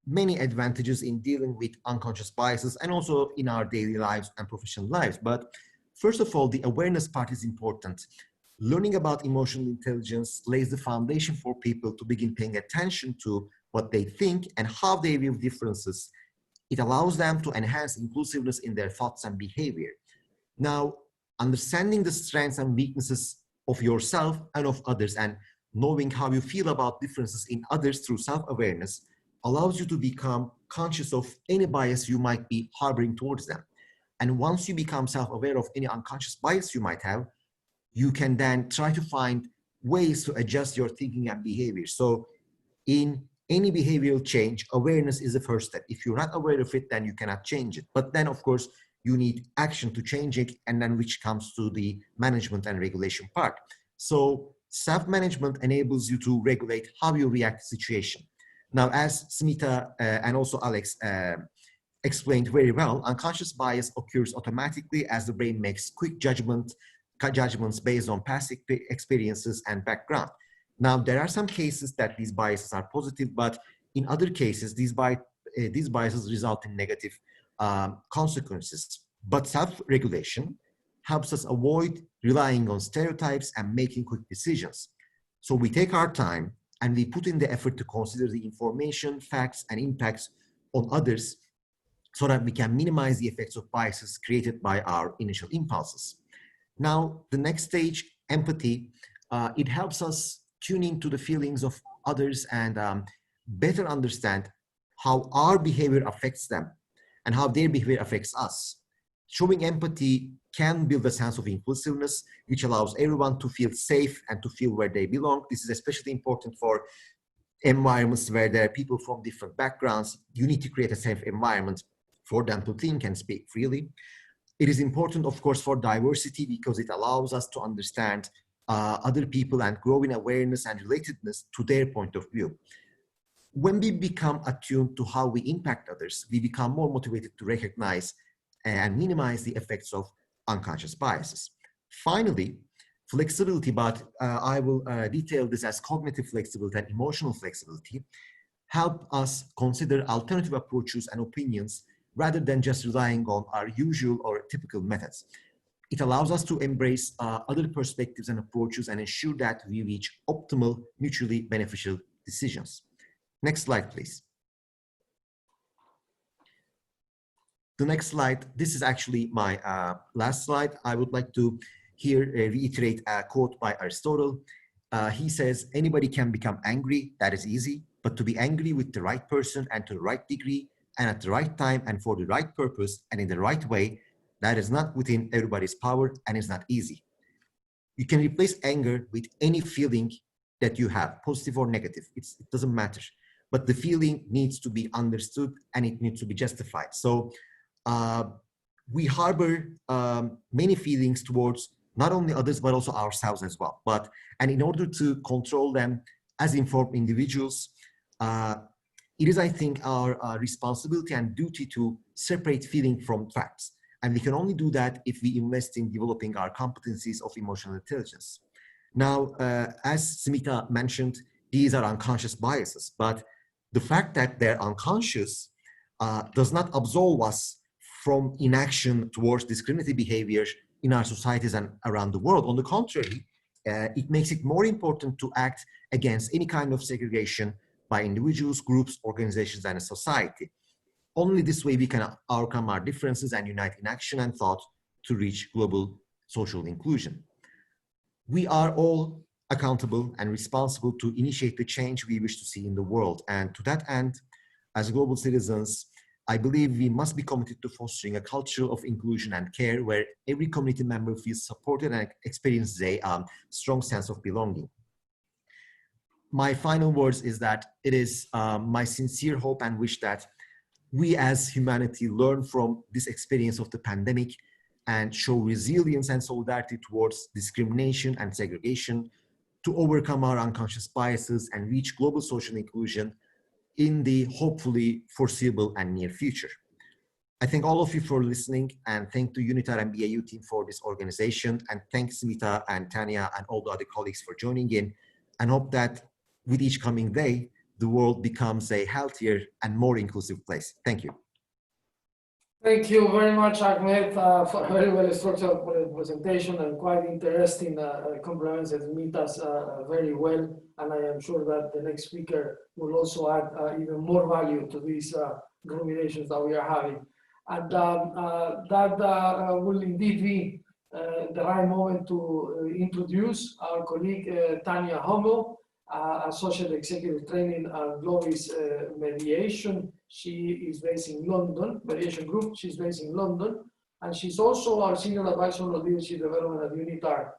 many advantages in dealing with unconscious biases and also in our daily lives and professional lives. But first of all, the awareness part is important. Learning about emotional intelligence lays the foundation for people to begin paying attention to what they think and how they view differences. It allows them to enhance inclusiveness in their thoughts and behavior. Now, understanding the strengths and weaknesses of yourself and of others, and knowing how you feel about differences in others through self-awareness allows you to become conscious of any bias you might be harboring towards them. And once you become self-aware of any unconscious bias you might have, you can then try to find ways to adjust your thinking and behavior. So in any behavioral change, awareness is the first step. If you're not aware of it, then you cannot change it. But then, of course, you need action to change it, and then which comes to the management and regulation part. So self-management enables you to regulate how you react to situation. Now, as Smita and also Alex explained very well, unconscious bias occurs automatically as the brain makes quick judgments based on past experiences and background. Now, there are some cases that these biases are positive, but in other cases, these biases result in negative consequences. But self-regulation helps us avoid relying on stereotypes and making quick decisions. So we take our time and we put in the effort to consider the information, facts, and impacts on others so that we can minimize the effects of biases created by our initial impulses. Now, the next stage, empathy, it helps us tune into the feelings of others and better understand how our behavior affects them and how their behavior affects us. Showing empathy can build a sense of inclusiveness, which allows everyone to feel safe and to feel where they belong. This is especially important for environments where there are people from different backgrounds. You need to create a safe environment for them to think and speak freely. It is important, of course, for diversity because it allows us to understand other people and grow in awareness and relatedness to their point of view. When we become attuned to how we impact others, we become more motivated to recognize and minimize the effects of unconscious biases. Finally, flexibility, but I will detail this as cognitive flexibility and emotional flexibility, help us consider alternative approaches and opinions rather than just relying on our usual or typical methods. It allows us to embrace other perspectives and approaches and ensure that we reach optimal, mutually beneficial decisions. Next slide, please. The next slide, this is actually my last slide. I would like to here reiterate a quote by Aristotle. He says, anybody can become angry, that is easy, but to be angry with the right person and to the right degree and at the right time and for the right purpose and in the right way, that is not within everybody's power and is not easy. You can replace anger with any feeling that you have, positive or negative, it doesn't matter. But the feeling needs to be understood and it needs to be justified. So we harbor many feelings towards not only others, but also ourselves as well. And in order to control them as informed individuals, it is, I think, our responsibility and duty to separate feeling from facts. And we can only do that if we invest in developing our competencies of emotional intelligence. Now, as Smita mentioned, these are unconscious biases, but the fact that they're unconscious does not absolve us from inaction towards discriminatory behavior in our societies and around the world. On the contrary, it makes it more important to act against any kind of segregation by individuals, groups, organizations, and a society. Only this way we can overcome our differences and unite in action and thought to reach global social inclusion. We are all accountable and responsible to initiate the change we wish to see in the world. And to that end, as global citizens, I believe we must be committed to fostering a culture of inclusion and care where every community member feels supported and experiences a strong sense of belonging. My final words is that it is my sincere hope and wish that we as humanity learn from this experience of the pandemic and show resilience and solidarity towards discrimination and segregation to overcome our unconscious biases and reach global social inclusion in the hopefully foreseeable and near future. I thank all of you for listening and thank the UNITAR and BAU team for this organization, and thanks Smita and Tanya and all the other colleagues for joining in, and hope that with each coming day, the world becomes a healthier and more inclusive place. Thank you. Thank you very much, Ahmed, for a very well structured presentation and quite interesting compliments that meet us very well. And I am sure that the next speaker will also add even more value to these combinations that we are having. And that will indeed be the right moment to introduce our colleague Tanya Hummel, Associate Executive Training at Globis Mediation. She is based in London, Mediation Group. She's based in London, and she's also our Senior Advisor on Leadership Development at UNITAR.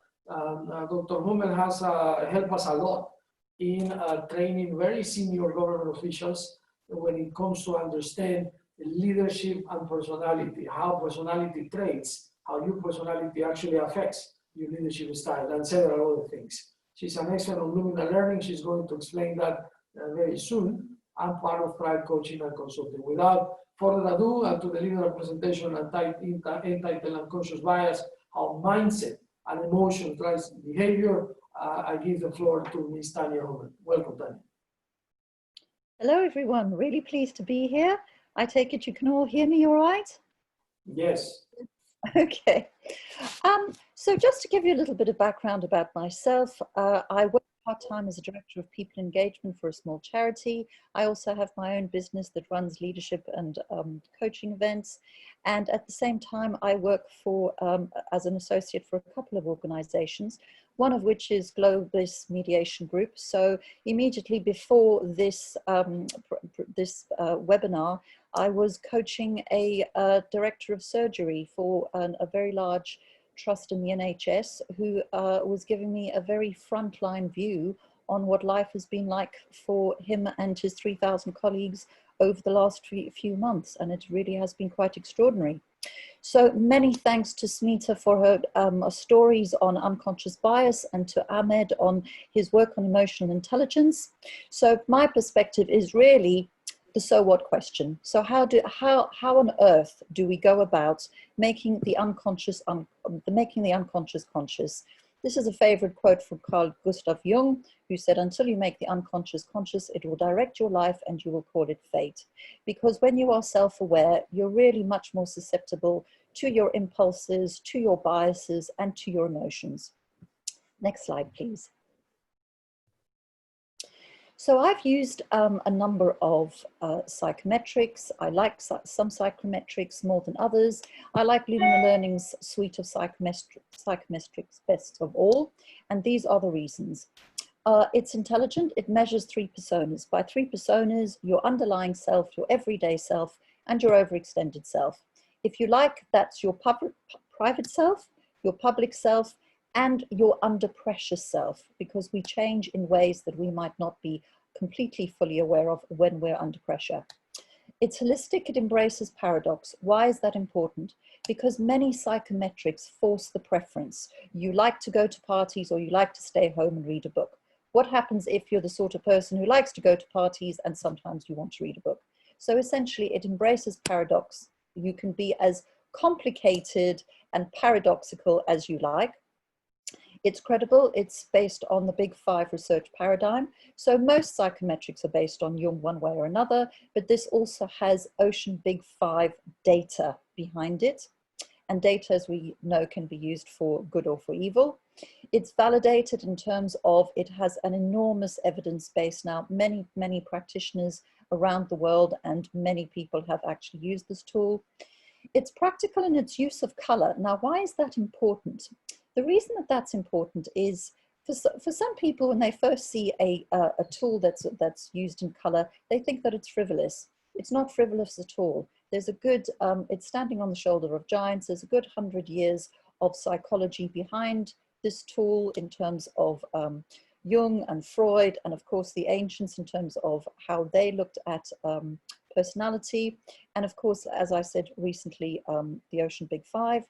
Dr. Hummel has helped us a lot in training very senior government officials when it comes to understand leadership and personality, how personality traits, how your personality actually affects your leadership style, and several other things. She's an expert on Lumina Learning. She's going to explain that very soon. I'm part of Pride Coaching and Consulting. Without further ado, and to deliver a presentation entitled Unconscious Bias, how mindset and emotion drives behavior, I give the floor to Ms. Tanya Hummel. Welcome, Tanya. Hello, everyone. Really pleased to be here. I take it you can all hear me all right? Yes. Okay. So just to give you a little bit of background about myself, I work part-time as a Director of People Engagement for a small charity. I also have my own business that runs leadership and coaching events. And at the same time, I work for as an associate for a couple of organizations, one of which is Globis Mediation Group. So immediately before this, webinar, I was coaching a director of surgery for a very large trust in the NHS who was giving me a very frontline view on what life has been like for him and his 3,000 colleagues over the last few months. And it really has been quite extraordinary. So many thanks to Smita for her stories on unconscious bias and to Ahmed on his work on emotional intelligence. So my perspective is really the so what question. So how on earth do we go about making the unconscious conscious? This is a favorite quote from Carl Gustav Jung, who said, until you make the unconscious conscious, it will direct your life and you will call it fate. Because when you are self-aware, you're really much more susceptible to your impulses, to your biases, and to your emotions. Next slide, please. So I've used a number of psychometrics. I like some psychometrics more than others. I like Lumina Learning's suite of psychometrics best of all, and these are the reasons. It's intelligent. It measures 3 personas. By 3 personas, your underlying self, your everyday self, and your overextended self. If you like, that's your private self, your public self, and your under pressure self, because we change in ways that we might not be completely fully aware of when we're under pressure. It's holistic, it embraces paradox. Why is that important? Because many psychometrics force the preference. You like to go to parties or you like to stay home and read a book. What happens if you're the sort of person who likes to go to parties and sometimes you want to read a book? So essentially it embraces paradox. You can be as complicated and paradoxical as you like. It's credible, it's based on the Big 5 research paradigm. So most psychometrics are based on Jung one way or another, but this also has Ocean Big 5 data behind it. And data, as we know, can be used for good or for evil. It's validated in terms of it has an enormous evidence base now. Many, many practitioners around the world and many people have actually used this tool. It's practical in its use of color. Now, why is that important? The reason that that's important is for some people, when they first see a tool that's used in color, they think that it's frivolous. It's not frivolous at all. There's a good, it's standing on the shoulder of giants. There's a good 100 years of psychology behind this tool in terms of Jung and Freud, and of course the ancients in terms of how they looked at personality. And of course, as I said recently, the Ocean Big 5.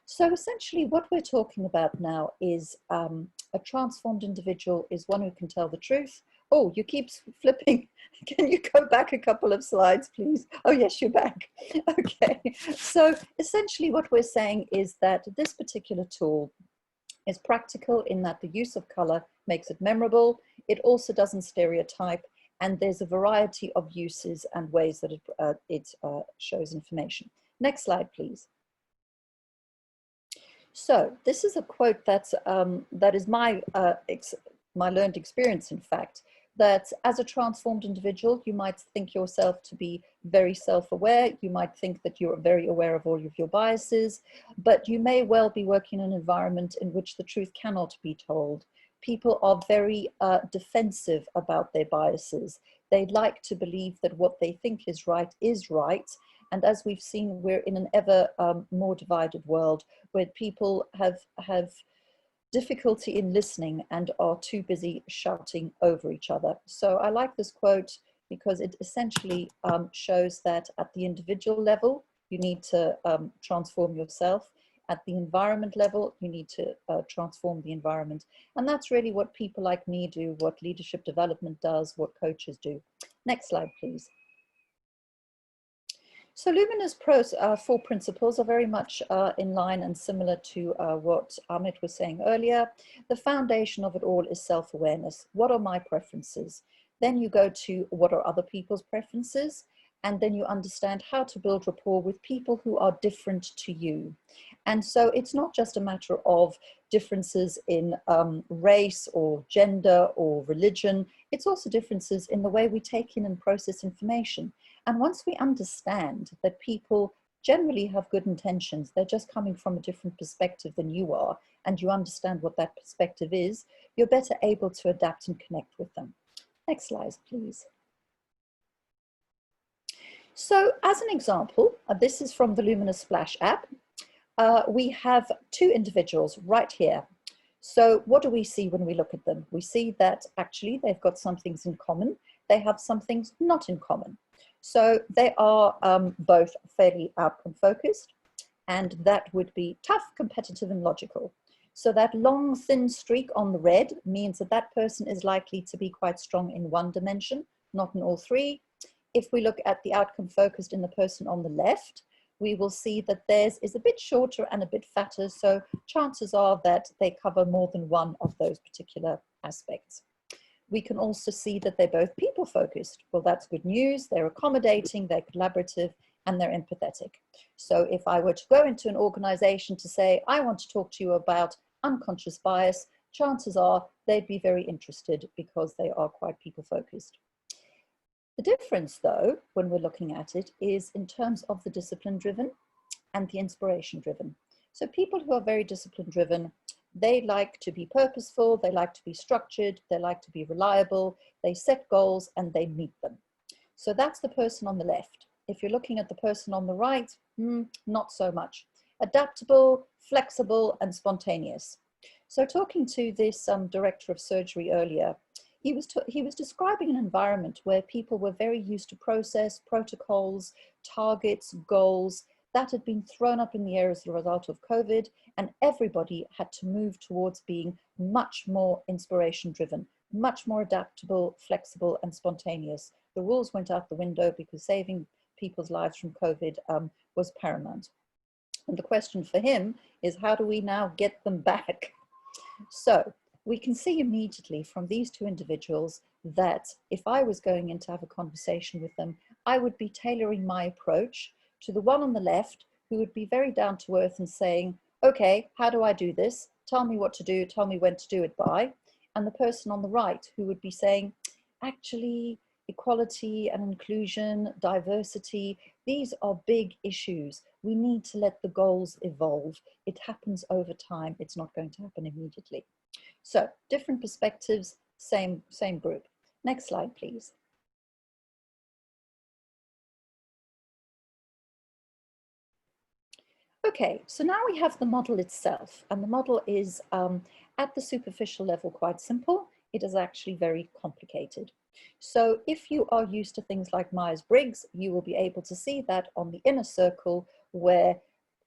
So essentially what we're talking about now is a transformed individual is one who can tell the truth. Oh, you keep flipping. Can you go back a couple of slides, please? Oh, yes, you're back. Okay. So essentially what we're saying is that this particular tool is practical in that the use of color makes it memorable. It also doesn't stereotype. And there's a variety of uses and ways that it shows information. Next slide, please. So this is a quote that is my learned experience, in fact, that as a transformed individual, you might think yourself to be very self-aware. You might think that you're very aware of all of your biases, but you may well be working in an environment in which the truth cannot be told. People are very defensive about their biases. They like to believe that what they think is right. And as we've seen, we're in an ever more divided world where people have difficulty in listening and are too busy shouting over each other. So I like this quote because it essentially shows that at the individual level, you need to transform yourself. At the environment level, you need to transform the environment. And that's really what people like me do, what leadership development does, what coaches do. Next slide, please. So Lumina's 4 principles are very much in line and similar to what Amit was saying earlier. The foundation of it all is self-awareness. What are my preferences? Then you go to what are other people's preferences? And then you understand how to build rapport with people who are different to you. And so it's not just a matter of differences in race or gender or religion. It's also differences in the way we take in and process information. And once we understand that people generally have good intentions, they're just coming from a different perspective than you are, and you understand what that perspective is, you're better able to adapt and connect with them. Next slide, please. So as an example, this is from the Lumina Splash app. We have 2 individuals right here. So what do we see when we look at them? We see that actually they've got some things in common. They have some things not in common. So they are both fairly outcome focused, and that would be tough, competitive, and logical. So that long, thin streak on the red means that that person is likely to be quite strong in one dimension, not in all 3. If we look at the outcome focused in the person on the left, we will see that theirs is a bit shorter and a bit fatter. So chances are that they cover more than one of those particular aspects. We can also see that they're both people focused. Well, that's good news. They're accommodating, they're collaborative, and they're empathetic. So if I were to go into an organization to say, I want to talk to you about unconscious bias, chances are they'd be very interested because they are quite people focused. The difference though, when we're looking at it, is in terms of the discipline driven and the inspiration driven. So people who are very discipline driven, they like to be purposeful, they like to be structured, they like to be reliable, they set goals and they meet them. So that's the person on the left. If you're looking at the person on the right, not so much. Adaptable, flexible, and spontaneous. So talking to this director of surgery earlier, he was describing an environment where people were very used to process, protocols, targets, goals that had been thrown up in the air as a result of COVID, and everybody had to move towards being much more inspiration driven, much more adaptable, flexible, and spontaneous. The rules went out the window because saving people's lives from COVID was paramount. And the question for him is, how do we now get them back? So we can see immediately from these two individuals that if I was going in to have a conversation with them, I would be tailoring my approach to the one on the left who would be very down to earth and saying, okay, how do I do this? Tell me what to do, tell me when to do it by. And the person on the right who would be saying, actually, equality and inclusion, diversity, these are big issues. We need to let the goals evolve. It happens over time. It's not going to happen immediately. So different perspectives, same group. Next slide, please. Okay, so now we have the model itself, and the model is at the superficial level quite simple. It is actually very complicated. So if you are used to things like Myers-Briggs, you will be able to see that on the inner circle where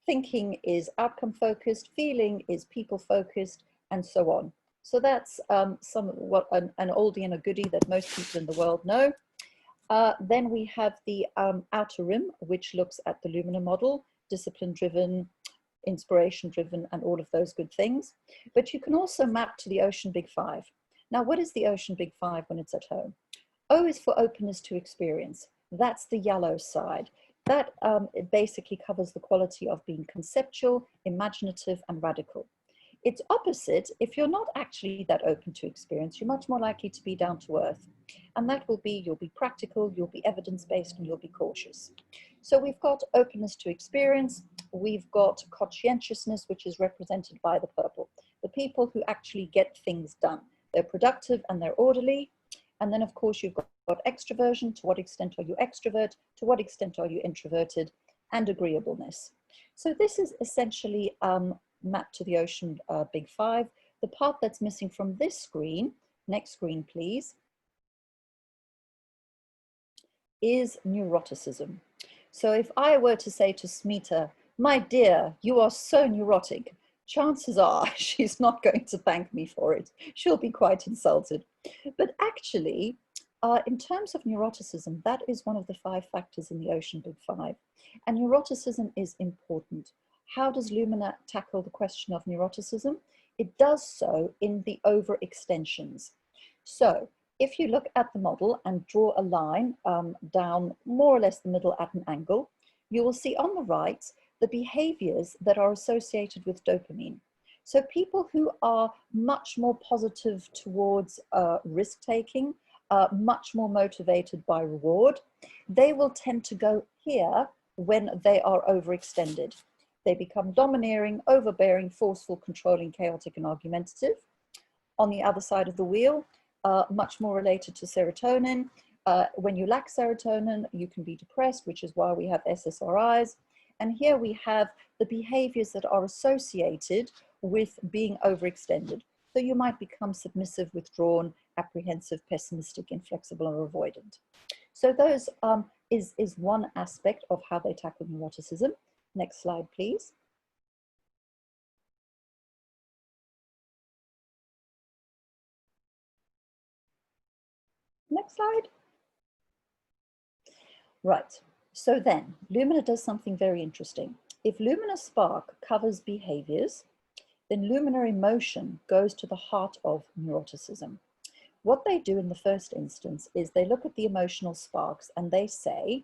thinking is outcome focused, feeling is people focused, and so on. So that's an oldie and a goodie that most people in the world know. Then we have the outer rim, which looks at the Lumina model, discipline-driven, inspiration-driven, and all of those good things. But you can also map to the Ocean Big Five. Now, what is the Ocean Big Five when it's at home? O is for openness to experience. That's the yellow side. That it basically covers the quality of being conceptual, imaginative, and radical. It's opposite. If you're not actually that open to experience, you're much more likely to be down to earth. And that will be, you'll be practical, you'll be evidence-based, and you'll be cautious. So we've got openness to experience. We've got conscientiousness, which is represented by the purple. The people who actually get things done. They're productive and they're orderly. And then, of course, you've got extroversion. To what extent are you extrovert? To what extent are you introverted? And agreeableness. So this is essentially mapped to the Ocean Big Five. The part that's missing from this screen, next screen, please, is neuroticism. So if I were to say to Smita, my dear, you are so neurotic, chances are she's not going to thank me for it. She'll be quite insulted. But actually, in terms of neuroticism, that is one of the 5 factors in the Ocean Big Five. And neuroticism is important. How does Lumina tackle the question of neuroticism? It does so in the overextensions. So if you look at the model and draw a line down more or less the middle at an angle, you will see on the right the behaviors that are associated with dopamine. So people who are much more positive towards risk-taking, much more motivated by reward, they will tend to go here when they are overextended. They become domineering, overbearing, forceful, controlling, chaotic, and argumentative. On the other side of the wheel, much more related to serotonin. When you lack serotonin, you can be depressed, which is why we have SSRIs. And here we have the behaviors that are associated with being overextended. So you might become submissive, withdrawn, apprehensive, pessimistic, inflexible, or avoidant. So those is one aspect of how they tackle neuroticism. Next slide, please. Next slide. Right. So then, Lumina does something very interesting. If Lumina Spark covers behaviors, then Lumina Emotion goes to the heart of neuroticism. What they do in the first instance is they look at the emotional sparks and they say,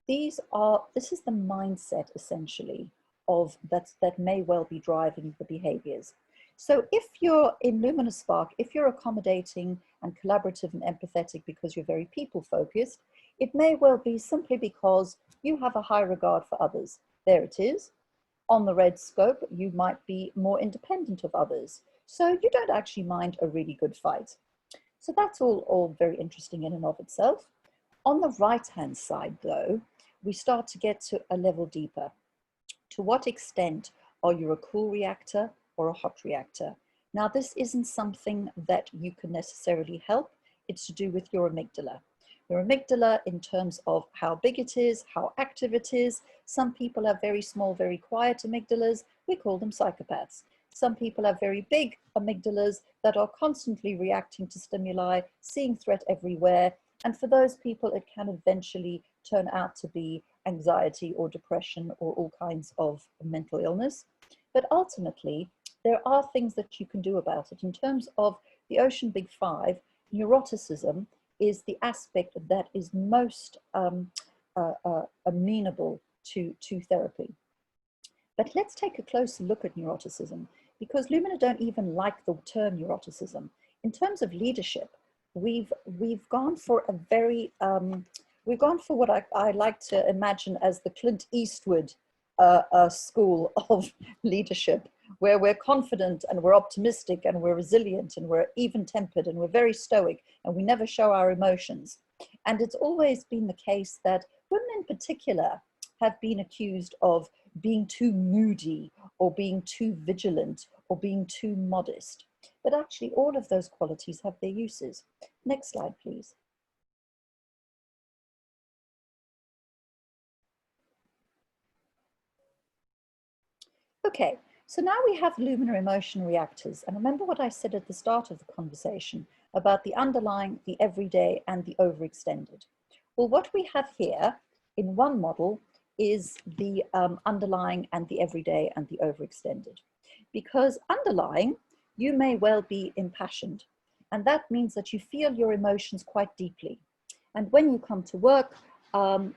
this is the mindset essentially of that may well be driving the behaviors. So if you're in Lumina Spark, if you're accommodating and collaborative and empathetic because you're very people focused, it may well be simply because you have a high regard for others. There it is. On the red scope, you might be more independent of others. So you don't actually mind a really good fight. So that's all very interesting in and of itself. On the right-hand side, though, we start to get to a level deeper. To what extent are you a cool reactor or a hot reactor? Now, this isn't something that you can necessarily help. It's to do with your amygdala. Your amygdala in terms of how big it is, how active it is. Some people have very small, very quiet amygdalas. We call them psychopaths. Some people have very big amygdalas that are constantly reacting to stimuli, seeing threat everywhere. And for those people, it can eventually turn out to be anxiety or depression or all kinds of mental illness. But ultimately, there are things that you can do about it. In terms of the Ocean Big Five, neuroticism is the aspect that is most amenable to therapy. But let's take a closer look at neuroticism, because Lumina don't even like the term neuroticism. In terms of leadership, we've gone for a very, we've gone for what I like to imagine as the Clint Eastwood school of leadership, where we're confident and we're optimistic and we're resilient and we're even-tempered and we're very stoic and we never show our emotions. And it's always been the case that women in particular have been accused of being too moody or being too vigilant or being too modest. But actually all of those qualities have their uses. Next slide, please. Okay, so now we have Lumina emotion reactors. And remember what I said at the start of the conversation about the underlying, the everyday, and the overextended. Well, what we have here in one model is the underlying and the everyday and the overextended. Because underlying, you may well be impassioned. And that means that you feel your emotions quite deeply. And when you come to work,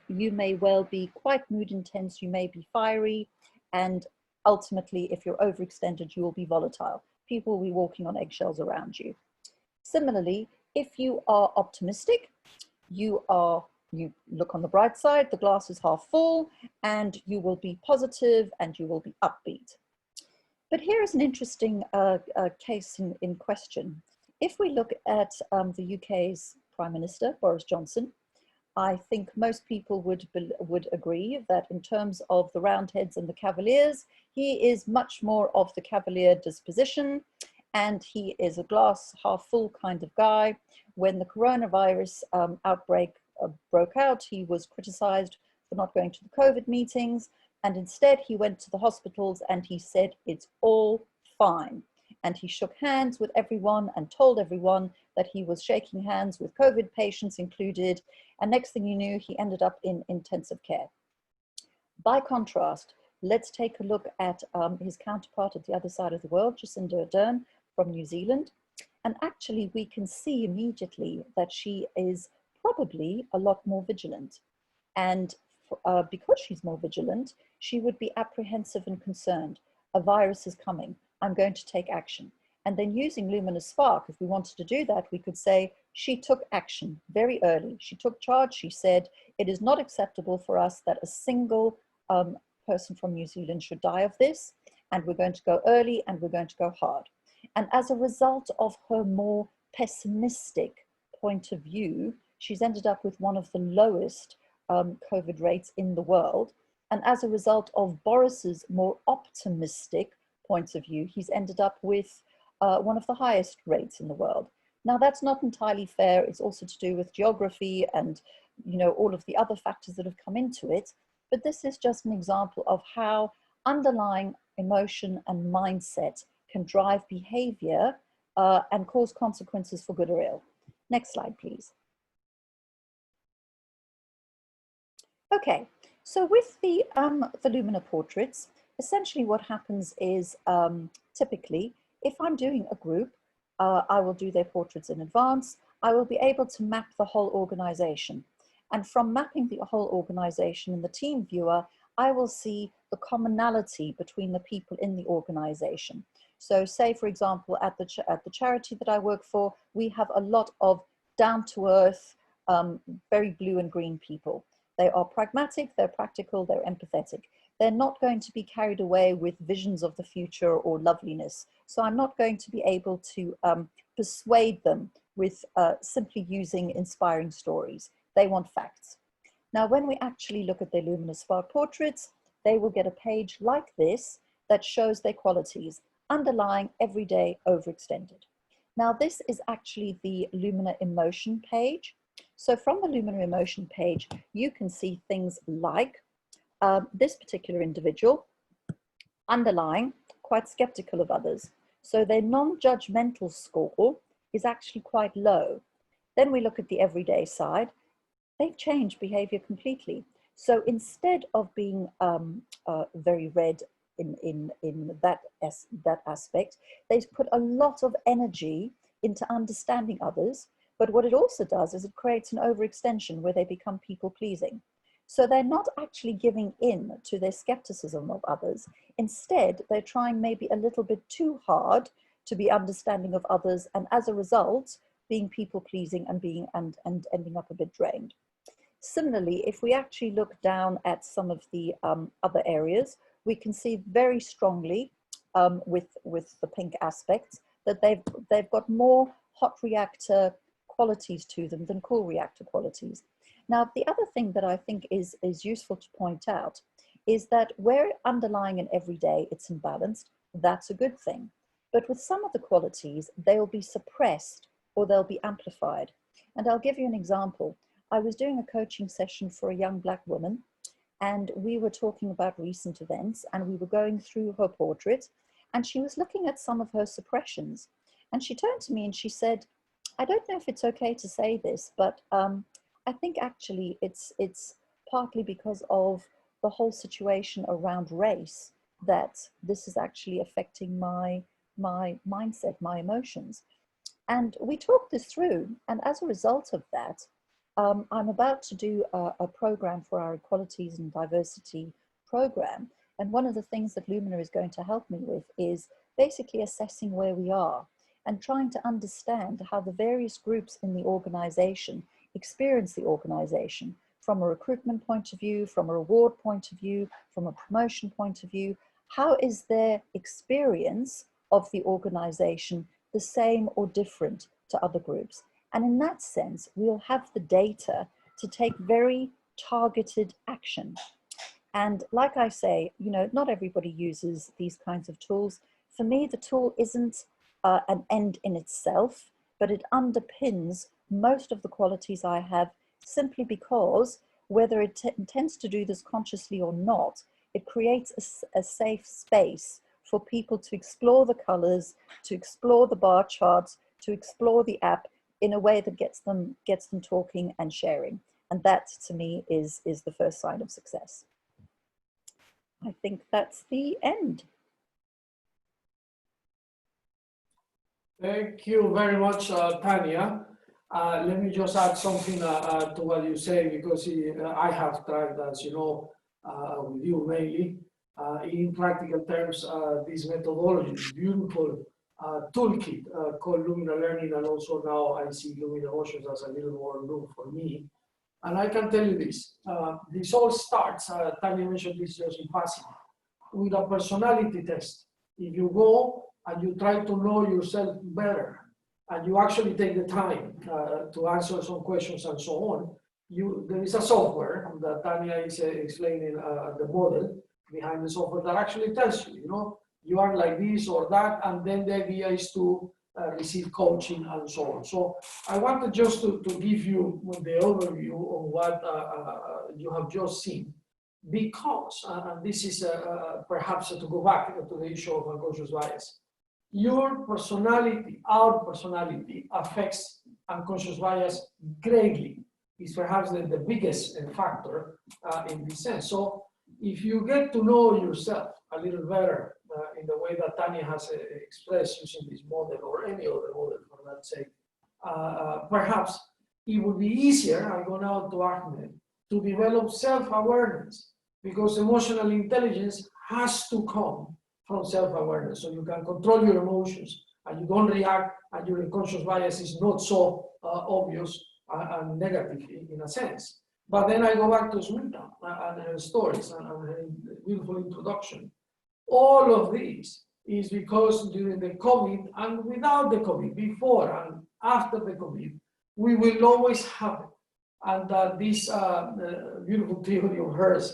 you may well be quite mood intense, you may be fiery, and ultimately, if you're overextended, you will be volatile. People will be walking on eggshells around you. Similarly, if you are optimistic, you look on the bright side, the glass is half full, and you will be positive and you will be upbeat. But here is an interesting case in question. If we look at the UK's Prime Minister, Boris Johnson, I think most people would agree that in terms of the Roundheads and the Cavaliers, he is much more of the Cavalier disposition, and he is a glass half full kind of guy. When the coronavirus outbreak broke out, he was criticized for not going to the COVID meetings, and instead he went to the hospitals and he said, it's all fine. And he shook hands with everyone and told everyone that he was shaking hands with COVID patients included. And next thing you knew, he ended up in intensive care. By contrast, let's take a look at his counterpart at the other side of the world, Jacinda Ardern from New Zealand. And actually, we can see immediately that she is probably a lot more vigilant. And because she's more vigilant, she would be apprehensive and concerned. A virus is coming. I'm going to take action. And then using Lumina Spark, if we wanted to do that, we could say she took action very early. She took charge. She said, it is not acceptable for us that a single person from New Zealand should die of this. And we're going to go early and we're going to go hard. And as a result of her more pessimistic point of view, she's ended up with one of the lowest COVID rates in the world. And as a result of Boris's more optimistic points of view, he's ended up with one of the highest rates in the world. Now, that's not entirely fair. It's also to do with geography and, you know, all of the other factors that have come into it. But this is just an example of how underlying emotion and mindset can drive behavior and cause consequences for good or ill. Next slide, please. Okay, so with the Lumina portraits, essentially what happens is typically, if I'm doing a group, I will do their portraits in advance. I will be able to map the whole organization. And from mapping the whole organization in the team viewer, I will see the commonality between the people in the organization. So say, for example, at the charity that I work for, we have a lot of down-to-earth, very blue and green people. They are pragmatic, they're practical, they're empathetic. They're not going to be carried away with visions of the future or loveliness. So I'm not going to be able to persuade them with simply using inspiring stories. They want facts. Now, when we actually look at their Lumina Spark portraits, they will get a page like this that shows their qualities, underlying, everyday, overextended. Now, this is actually the Lumina Emotion page. So from the Lumina Emotion page, you can see things like this particular individual, underlying, quite skeptical of others. So their non-judgmental score is actually quite low. Then we look at the everyday side. They've changed behavior completely. So instead of being very red in that aspect, they've put a lot of energy into understanding others. But what it also does is it creates an overextension where they become people-pleasing. So they're not actually giving in to their skepticism of others. Instead, they're trying maybe a little bit too hard to be understanding of others, and as a result, being people-pleasing and ending up a bit drained. Similarly, if we actually look down at some of the other areas, we can see very strongly with the pink aspects that they've got more hot reactor qualities to them than cool reactor qualities. Now, the other thing that I think is useful to point out is that where underlying and everyday it's imbalanced, that's a good thing. But with some of the qualities, they'll be suppressed or they'll be amplified. And I'll give you an example. I was doing a coaching session for a young Black woman, and we were talking about recent events, and we were going through her portrait, and she was looking at some of her suppressions. And she turned to me and she said, I don't know if it's okay to say this, but I think actually it's partly because of the whole situation around race that this is actually affecting my mindset, my emotions. And we talked this through, and as a result of that, I'm about to do a program for our equalities and diversity program. And one of the things that Lumina is going to help me with is basically assessing where we are and trying to understand how the various groups in the organization experience the organization from a recruitment point of view, from a reward point of view, from a promotion point of view. How is their experience of the organization the same or different to other groups? And in that sense, we'll have the data to take very targeted action. And like I say, you know, not everybody uses these kinds of tools. For me, the tool isn't an end in itself, but it underpins most of the qualities I have simply because whether it intends to do this consciously or not, it creates a safe space for people to explore the colors, to explore the bar charts, to explore the app in a way that gets them talking and sharing. And that to me is the first sign of success. I think that's the end. Thank you very much, Tanya. Let me just add something to what you say, because I have tried, as you know, with you mainly, in practical terms, this methodology, beautiful toolkit called Lumina Learning, and also now I see Lumina Oceans as a little more new for me. And I can tell you this, this all starts, Tanya mentioned this just in passing, with a personality test. If you go and you try to know yourself better, and you actually take the time to answer some questions and so on, there is a software that Tanya is explaining the model behind the software that actually tells you, you know, you are like this or that, and then the idea is to receive coaching and so on. So I wanted just to give you the overview of what you have just seen, because, and this is perhaps to go back to the issue of unconscious bias, your personality, our personality, affects unconscious bias greatly. is perhaps the biggest factor in this sense. So if you get to know yourself a little better in the way that Tanya has expressed using this model or any other model for that sake, perhaps it would be easier, I go now to Ahmed, to develop self-awareness, because emotional intelligence has to come from self-awareness. So you can control your emotions and you don't react, and your unconscious bias is not so obvious and negative in a sense. But then I go back to Smita and her stories and her beautiful introduction. All of this is because during the COVID and without the COVID, before and after the COVID, we will always have it. And this beautiful theory of hers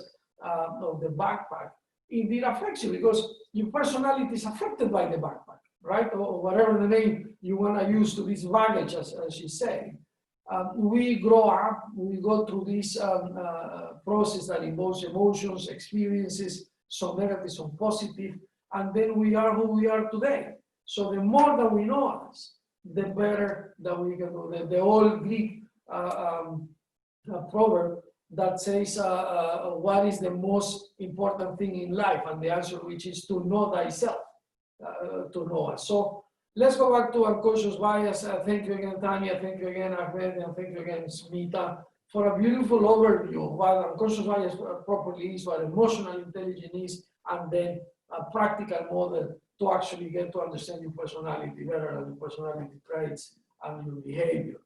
of the backpack indeed affects you, because your personality is affected by the backpack, right? Or whatever the name you want to use to this baggage, as she's saying. We grow up, we go through this process that involves emotions, experiences, some negative, some positive, and then we are who we are today. So the more that we know us, the better that we can do. The old Greek proverb that says, what is the most important thing in life? And the answer which is to know thyself, to know us. So let's go back to unconscious bias. Thank you again, Tanya. Thank you again, Ahmed. And thank you again, Smita, for a beautiful overview of what unconscious bias properly is, what emotional intelligence is, and then a practical model to actually get to understand your personality better and your personality traits and your behavior.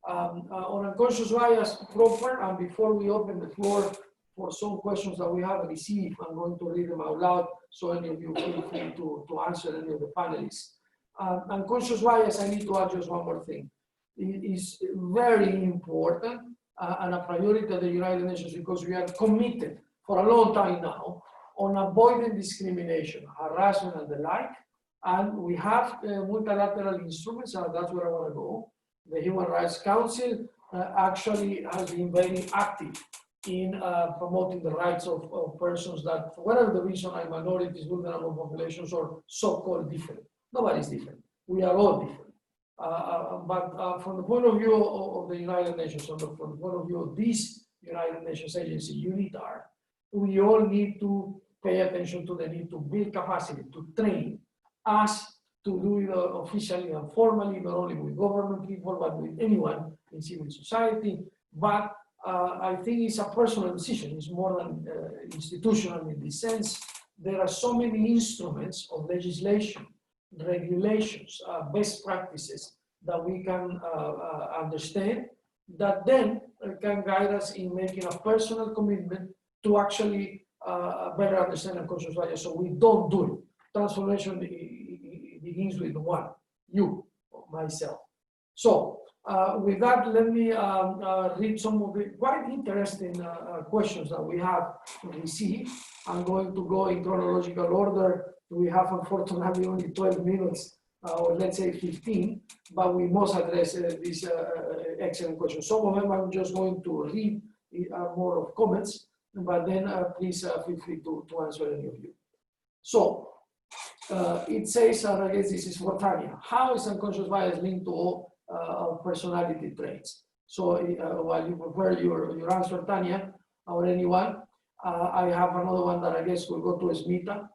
On unconscious bias proper, and before we open the floor for some questions that we have received, I'm going to read them out loud, so any of you feel free to answer any of the panelists. Unconscious bias, I need to add just one more thing. It is very important and a priority of the United Nations, because we are committed for a long time now on avoiding discrimination, harassment, and the like. And we have multilateral instruments, and that's where I want to go. The Human Rights Council actually has been very active in promoting the rights of persons that, for whatever the reason, are minorities, vulnerable populations, or so-called different. Nobody's different. We are all different. But from the point of view of the United Nations, from the point of view of this United Nations agency, UNITAR, we all need to pay attention to the need to build capacity, to train us to do it officially and formally, not only with government people, but with anyone in civil society. But I think it's a personal decision. It's more than institutional in this sense. There are so many instruments of legislation, regulations, best practices that we can understand, that then can guide us in making a personal commitment to actually better understand unconscious bias, so we don't do it. Transformation begins with one, you, myself. So with that, let me read some of the quite interesting questions that we have received. I'm going to go in chronological order. We have unfortunately only 12 minutes, or let's say 15, but we must address these excellent questions. Some of them I'm just going to read, are more of comments, but then please feel free to answer any of you. So it says, and I guess this is for Tanya, how is unconscious bias linked to all personality traits? So while you prepare your answer, Tanya, or anyone, I have another one that I guess will go to Smita.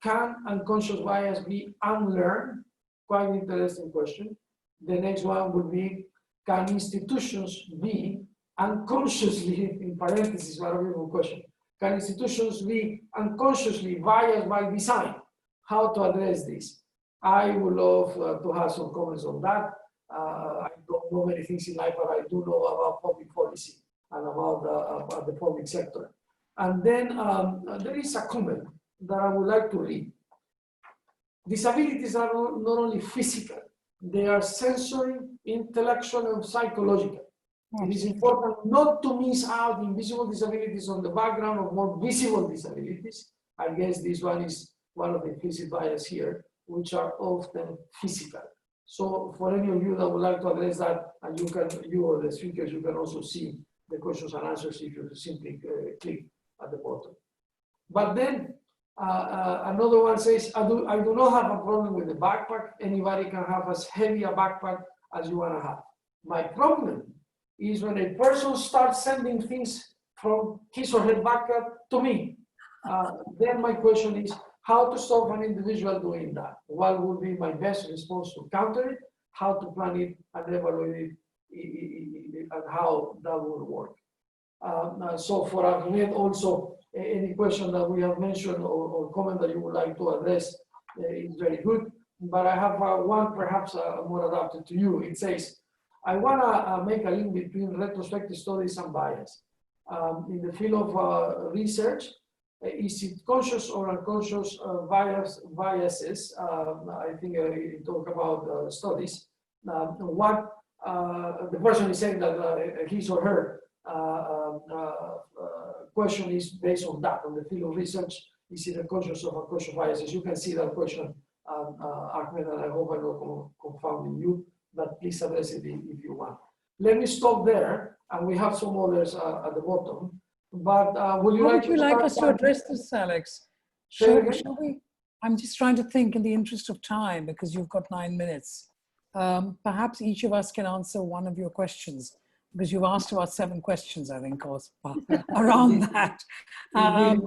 Can unconscious bias be unlearned? Quite interesting question. The next one would be, can institutions be unconsciously, in parentheses, what a beautiful question, can institutions be unconsciously biased by design? How to address this? I would love to have some comments on that. I don't know many things in life, but I do know about public policy and about the public sector. And then there is a comment that I would like to read. Disabilities are not only physical, they are sensory, intellectual, and psychological. It is important not to miss out invisible disabilities on the background of more visible disabilities. I guess this one is one of the implicit bias here, which are often physical. So for any of you that would like to address that, and you or the speakers, you can also see the questions and answers if you simply click at the bottom. But then another one says, I do not have a problem with the backpack. Anybody can have as heavy a backpack as you want to have. My problem is when a person starts sending things from his or her backup to me. Then my question is how to stop an individual doing that? What would be my best response to counter it? How to plan it and evaluate it and how that would work. So for Ahmed also, any question that we have mentioned or comment that you would like to address is very good. But I have one perhaps more adapted to you. It says, I want to make a link between retrospective studies and bias. In the field of research, is it conscious or unconscious biases? I think you talk about studies. What the person is saying that his or her question is based on that, on the field of research. Is it a conscious or unconscious biases? You can see that question, Ahmed, and I hope I'm not confounding you, but please address it if you want. Let me stop there, and we have some others at the bottom. But would you like us to address this, Alex? Shall we? I'm just trying to think in the interest of time, because you've got 9 minutes. Perhaps each of us can answer one of your questions, because you've asked about 7 questions, I think, or around that. And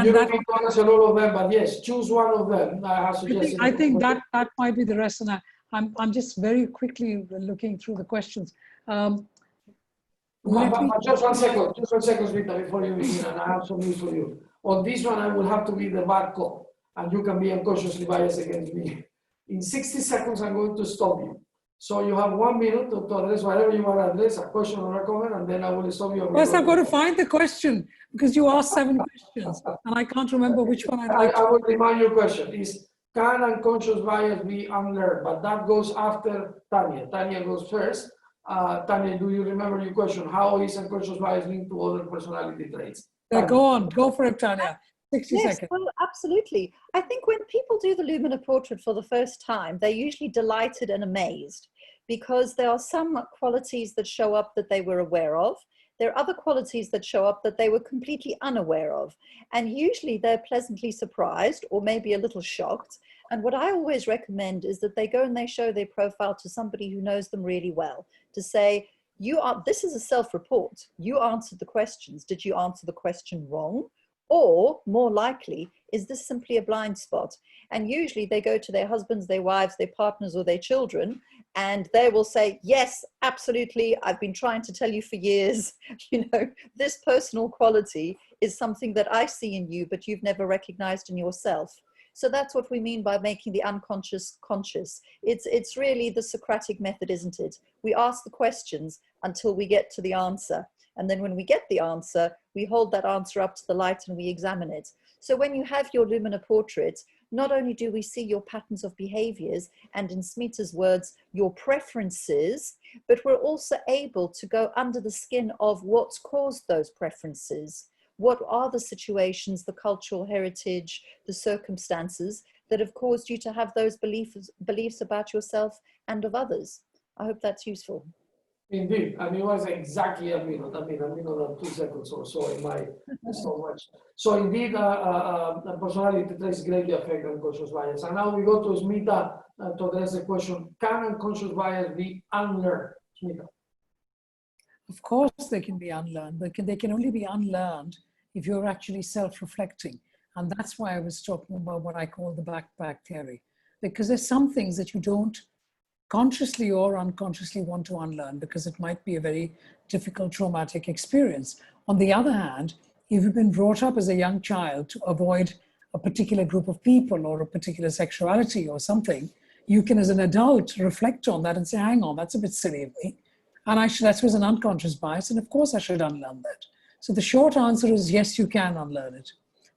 you don't need to answer all of them, but yes, choose one of them. I think that might be the rest. And I'm just very quickly looking through the questions. Just one second, Vita, before you begin, and I have some news for you. On this one, I will have to be the bad cop, and you can be unconsciously biased against me. In 60 seconds, I'm going to stop you. So you have 1 minute to address whatever you want to address, a question or a comment, and then I will stop you. First, I've got to find the question, because you asked 7 questions, and I can't remember which one I'd like to. I will remind you a question. Is can unconscious bias be unlearned? But that goes after Tanya. Tanya goes first. Tanya, do you remember your question? How is unconscious bias linked to other personality traits? Go for it, Tanya. 60 seconds. Well, absolutely. I think when people do the Lumina portrait for the first time, they're usually delighted and amazed, because there are some qualities that show up that they were aware of. There are other qualities that show up that they were completely unaware of. And usually they're pleasantly surprised or maybe a little shocked. And what I always recommend is that they go and they show their profile to somebody who knows them really well, to say, this is a self-report. You answered the questions. Did you answer the question wrong? Or more likely, is this simply a blind spot? And usually they go to their husbands, their wives, their partners, or their children, and they will say, yes, absolutely. I've been trying to tell you for years, this personal quality is something that I see in you, but you've never recognized in yourself. So that's what we mean by making the unconscious conscious. It's really the Socratic method, isn't it? We ask the questions until we get to the answer. And then when we get the answer, we hold that answer up to the light and we examine it. So when you have your Lumina portrait, not only do we see your patterns of behaviors and, in Smita's words, your preferences, but we're also able to go under the skin of what's caused those preferences. What are the situations, the cultural heritage, the circumstances that have caused you to have those beliefs about yourself and of others? I hope that's useful. Indeed, and it was exactly a minute, 2 seconds or so in my so much. So indeed, personality traits greatly affect unconscious bias. And now we go to Smita to address the question, can unconscious bias be unlearned? Smita. Of course they can be unlearned, but they can only be unlearned if you're actually self-reflecting. And that's why I was talking about what I call the backpack theory, because there's some things that you don't consciously or unconsciously want to unlearn because it might be a very difficult traumatic experience. On the other hand, if you've been brought up as a young child to avoid a particular group of people or a particular sexuality or something, you can as an adult reflect on that and say, hang on, that's a bit silly of me. And that was an unconscious bias, and of course I should unlearn that. So the short answer is yes, you can unlearn it.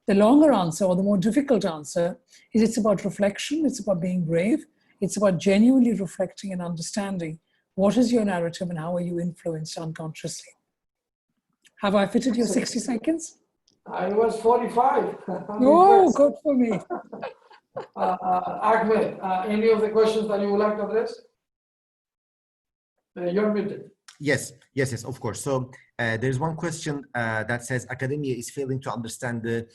The longer answer, or the more difficult answer, is it's about reflection, it's about being brave, it's about genuinely reflecting and understanding what is your narrative and how are you influenced unconsciously. Have I fitted your 60 seconds? I was 45. Oh, good for me. Ahmed, any of the questions that you would like to address? You're muted. Yes, of course. So there's one question that says academia is failing to understand the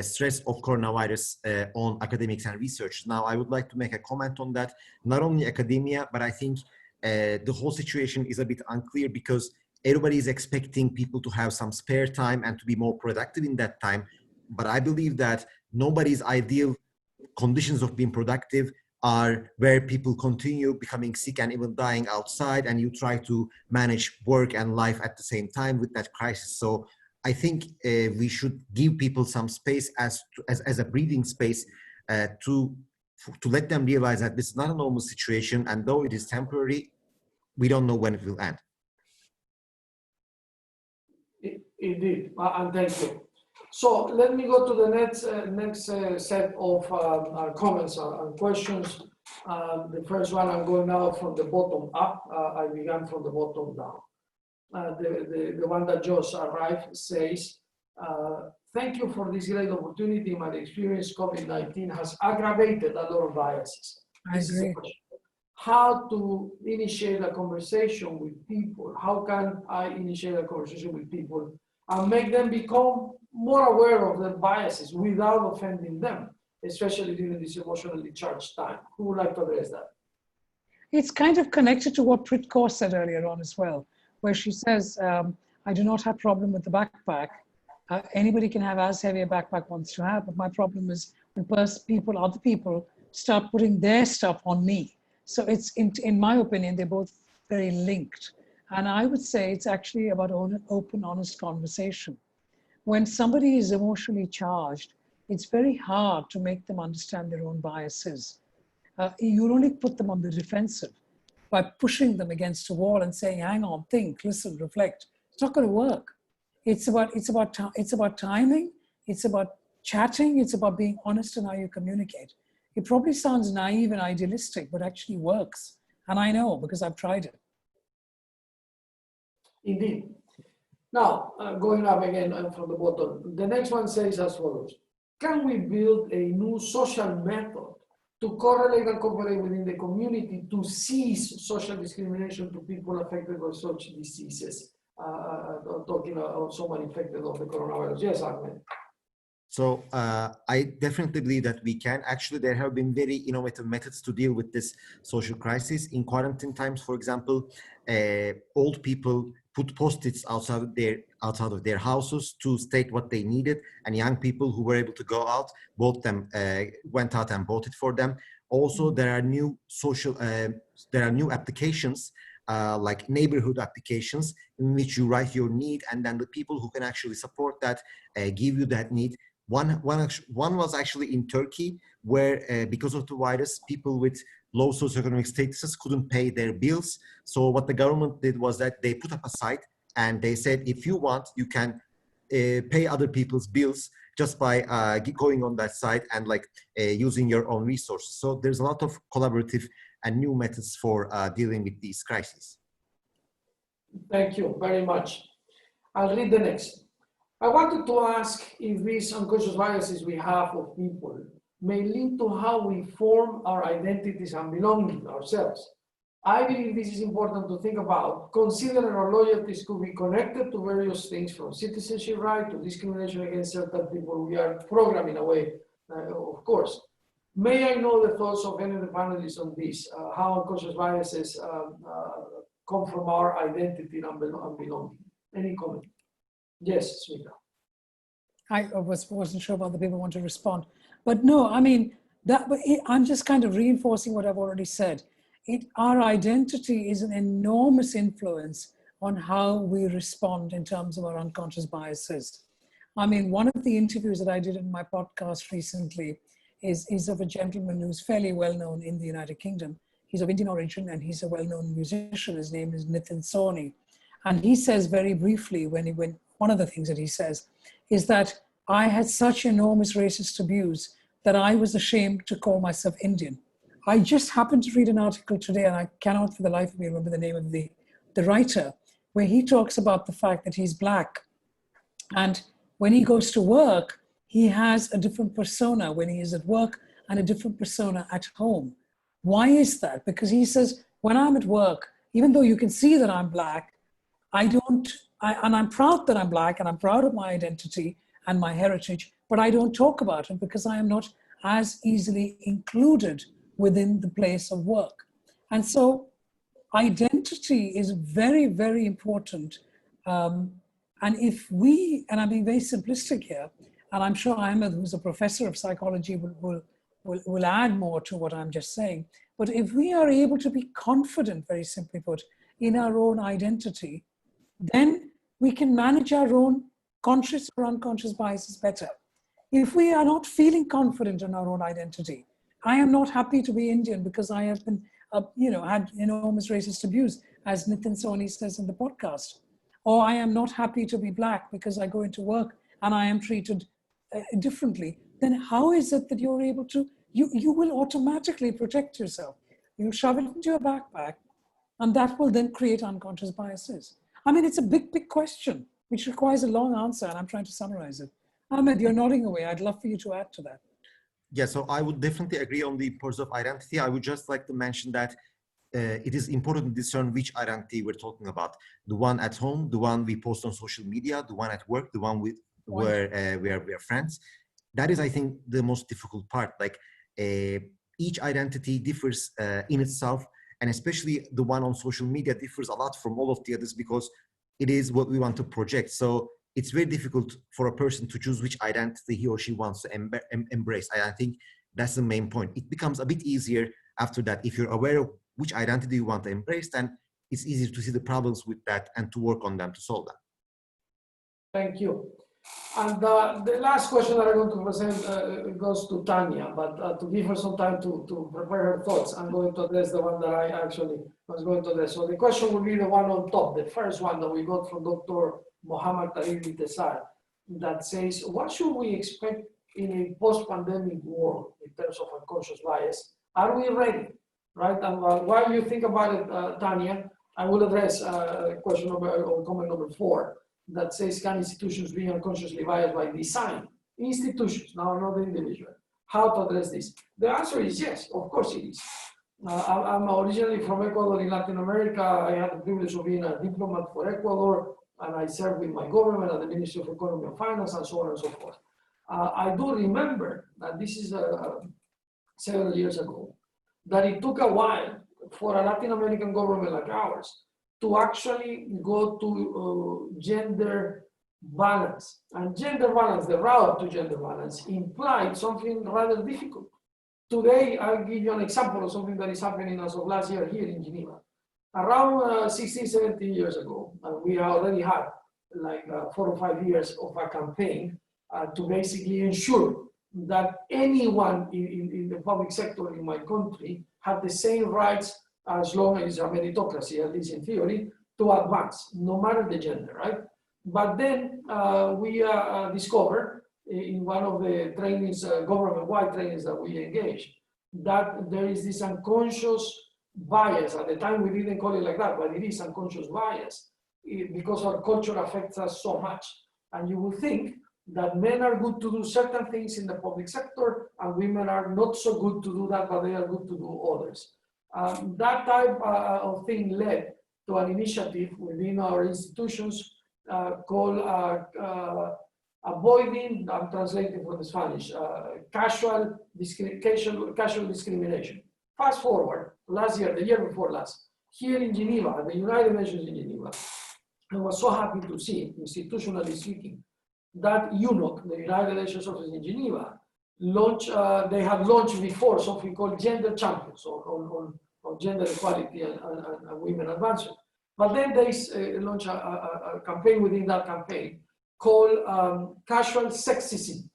stress of coronavirus on academics and research. Now, I would like to make a comment on that. Not only academia, but I think the whole situation is a bit unclear because everybody is expecting people to have some spare time and to be more productive in that time. But I believe that nobody's ideal conditions of being productive are where people continue becoming sick and even dying outside, and you try to manage work and life at the same time with that crisis. So I think we should give people some space as a breathing space to let them realize that this is not a normal situation, and though it is temporary, we don't know when it will end. Indeed, and thank you. So let me go to the next set of comments and questions. The first one, I'm going now from the bottom up. I began from the bottom down. The one that just arrived says, thank you for this great opportunity. My experience, COVID-19 has aggravated a lot of biases. I agree. How to initiate a conversation with people? How can I initiate a conversation with people and make them become more aware of their biases without offending them, especially during this emotionally charged time? Who would like to address that? It's kind of connected to what Prit Kaur said earlier on as well, where she says, I do not have a problem with the backpack. Anybody can have as heavy a backpack wants to have, but my problem is when other people start putting their stuff on me. So it's, in my opinion, they're both very linked. And I would say it's actually about open, honest conversation. When somebody is emotionally charged, it's very hard to make them understand their own biases. You only put them on the defensive by pushing them against a wall and saying, hang on, think, listen, reflect. It's not going to work. It's about timing, it's about chatting, it's about being honest in how you communicate. It probably sounds naive and idealistic, but actually works. And I know because I've tried it. Indeed. Now, going up again from the bottom, the next one says as follows. Can we build a new social method to correlate and cooperate within the community to cease social discrimination to people affected by such diseases? Talking about someone infected of the coronavirus. Yes, Ahmed. So I definitely believe that we can. Actually, there have been very innovative methods to deal with this social crisis. In quarantine times, for example, old people put post-its outside of their houses to state what they needed, and young people who were able to go out, went out and bought it for them. Also, there are new applications like neighborhood applications in which you write your need, and then the people who can actually support that give you that need. One was actually in Turkey, where because of the virus, people with low socioeconomic statuses couldn't pay their bills. So what the government did was that they put up a site and they said, if you want, you can pay other people's bills just by going on that site and using your own resources. So there's a lot of collaborative and new methods for dealing with these crises. Thank you very much. I'll read the next. I wanted to ask if these unconscious biases we have of people may link to how we form our identities and belonging ourselves. I believe this is important to think about, considering our loyalties could be connected to various things from citizenship right to discrimination against certain people. We are programmed in a way, of course. May I know the thoughts of any of the panelists on this, how unconscious biases come from our identity and belonging? Any comment? Yes, Smita. I wasn't sure whether people want to respond, but no, I mean, I'm just kind of reinforcing what I've already said. Our identity is an enormous influence on how we respond in terms of our unconscious biases. I mean, one of the interviews that I did in my podcast recently is of a gentleman who's fairly well known in the United Kingdom. He's of Indian origin and he's a well-known musician. His name is Nitin Sawhney. And he says very briefly, one of the things that he says is that I had such enormous racist abuse that I was ashamed to call myself Indian. I just happened to read an article today, and I cannot for the life of me remember the name of the writer, where he talks about the fact that he's Black. And when he goes to work, he has a different persona when he is at work and a different persona at home. Why is that? Because he says, when I'm at work, even though you can see that I'm Black, and I'm proud that I'm Black and I'm proud of my identity and my heritage, but I don't talk about it because I am not as easily included within the place of work. And so identity is very, very important And if we, and I'm being very simplistic here, and I'm sure Ahmed, who's a professor of psychology, will add more to what I'm just saying. But if we are able to be confident, very simply put, in our own identity, then we can manage our own conscious or unconscious biases better. If we are not feeling confident in our own identity, I am not happy to be Indian because I have been, had enormous racist abuse, as Nitin Soni says in the podcast. Or I am not happy to be Black because I go into work and I am treated differently. Then how is it that you're able to, you will automatically protect yourself. You shove it into your backpack and that will then create unconscious biases. I mean, it's a big, big question, which requires a long answer, and I'm trying to summarize it. Ahmed, you're nodding away. I'd love for you to add to that. Yeah, so I would definitely agree on the importance of identity. I would just like to mention that it is important to discern which identity we're talking about. The one at home, the one we post on social media, the one at work, the one where we are friends. That is, I think, the most difficult part. Like each identity differs in itself, and especially the one on social media differs a lot from all of the others because it is what we want to project. So it's very difficult for a person to choose which identity he or she wants to embrace. I think that's the main point. It becomes a bit easier after that. If you're aware of which identity you want to embrace, then it's easier to see the problems with that and to work on them to solve them. Thank you. And the last question that I'm going to present goes to Tanya, but to give her some time to prepare her thoughts, I'm going to address the one that I actually was going to address. So the question will be the one on top, the first one that we got from Dr. Mohammad Taribi Tesar, that says, what should we expect in a post-pandemic world in terms of unconscious bias? Are we ready, right? And while you think about it, Tanya, I will address question number or comment number 4 that says, can institutions be unconsciously biased by design? Institutions, now not the individual. How to address this? The answer is yes, of course it is. I'm originally from Ecuador in Latin America. I had the privilege of being a diplomat for Ecuador, and I served with my government at the Ministry of Economy and Finance and so on and so forth. I do remember that this is several years ago, that it took a while for a Latin American government like ours to actually go to gender balance. And gender balance, the route to gender balance, implied something rather difficult. Today, I'll give you an example of something that is happening as of last year here in Geneva. Around 16, 17 years ago, we already had like 4 or 5 years of a campaign to basically ensure that anyone in the public sector in my country had the same rights as long as it's a meritocracy, at least in theory, to advance, no matter the gender, right? But then we discovered in one of the trainings, government-wide trainings that we engaged, that there is this unconscious bias. At the time, we didn't call it like that, but it is unconscious bias because our culture affects us so much. And you will think that men are good to do certain things in the public sector and women are not so good to do that, but they are good to do others. That type of thing led to an initiative within our institutions called avoiding, I'm translating from the Spanish, casual discrimination. Fast forward, last year, the year before last, here in Geneva, at the United Nations in Geneva, I was so happy to see, institutionally speaking, that UNOC, the United Nations office in Geneva, they had launched before something called gender champions on gender equality and women advancement. But then they launched a campaign within that campaign called casual sexism.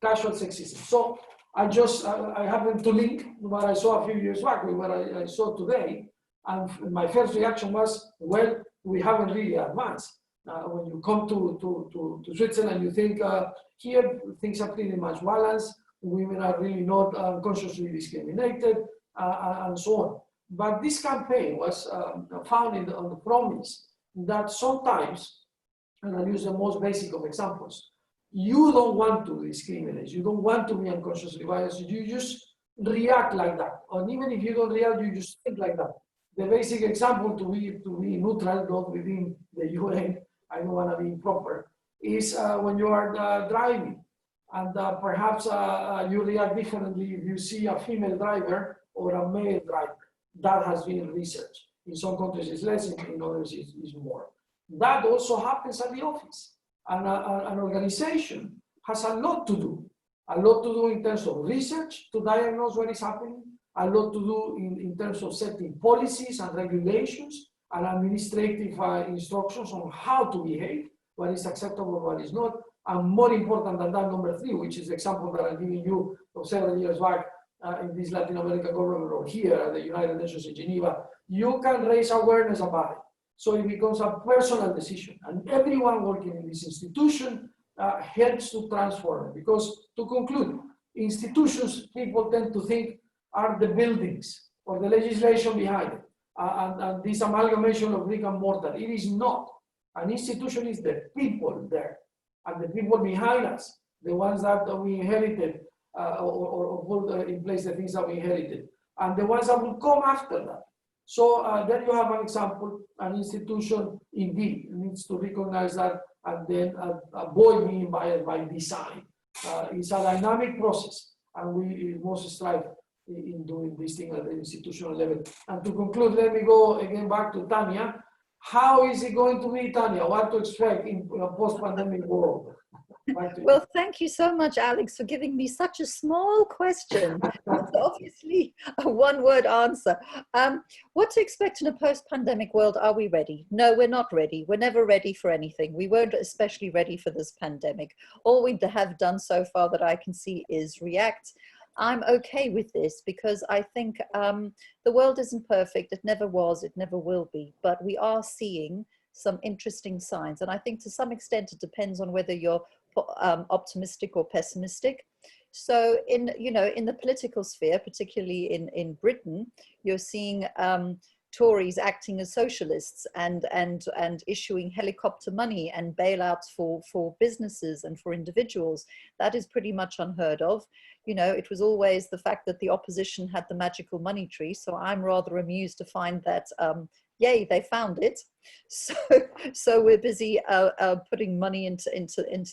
Casual sexism. So I happened to link what I saw a few years back with what I saw today. And my first reaction was, well, we haven't really advanced. When you come to Switzerland, you think here things are pretty much balanced. Women are really not unconsciously discriminated and so on. But this campaign was founded on the promise that sometimes, and I'll use the most basic of examples, you don't want to discriminate. You don't want to be unconsciously biased. You just react like that. And even if you don't react, you just think like that. The basic example to be neutral, not within the UN, I don't want to be improper, is when you are driving. And perhaps you react differently if you see a female driver or a male driver. That has been researched. In some countries it's less, in others it's more. That also happens at the office. And an organization has a lot to do in terms of research to diagnose what is happening, a lot to do in terms of setting policies and regulations and administrative instructions on how to behave, what is acceptable, what is not. And more important than that, number 3, which is the example that I'm giving you of several years back in this Latin American government or here at the United Nations in Geneva, you can raise awareness about it. So it becomes a personal decision, and everyone working in this institution helps to transform it. Because to conclude, institutions, people tend to think are the buildings or the legislation behind it, and this amalgamation of brick and mortar. It is not. An institution is the people there, and the people behind us, the ones that we inherited or put in place the things that we inherited, and the ones that will come after that. So there you have an example. An institution indeed needs to recognize that and then avoid being biased by design. It's a dynamic process, and we must strive in doing this thing at the institutional level. And to conclude, let me go again back to Tanya. How is it going to be, Tanya? What to expect in a post-pandemic world? Well, thank you so much, Alex, for giving me such a small question. It's obviously a one-word answer. What to expect in a post-pandemic world? Are we ready? No, we're not ready. We're never ready for anything. We weren't especially ready for this pandemic. All we have done so far that I can see is react. I'm okay with this because I think the world isn't perfect. It never was. It never will be. But we are seeing some interesting signs. And I think to some extent it depends on whether you're optimistic or pessimistic. So in the political sphere, particularly in Britain, you're seeing Tories acting as socialists and issuing helicopter money and bailouts for businesses and for individuals. That is pretty much unheard of. It was always the fact that the opposition had the magical money tree. So I'm rather amused to find that, yay, they found it. So we're busy putting money into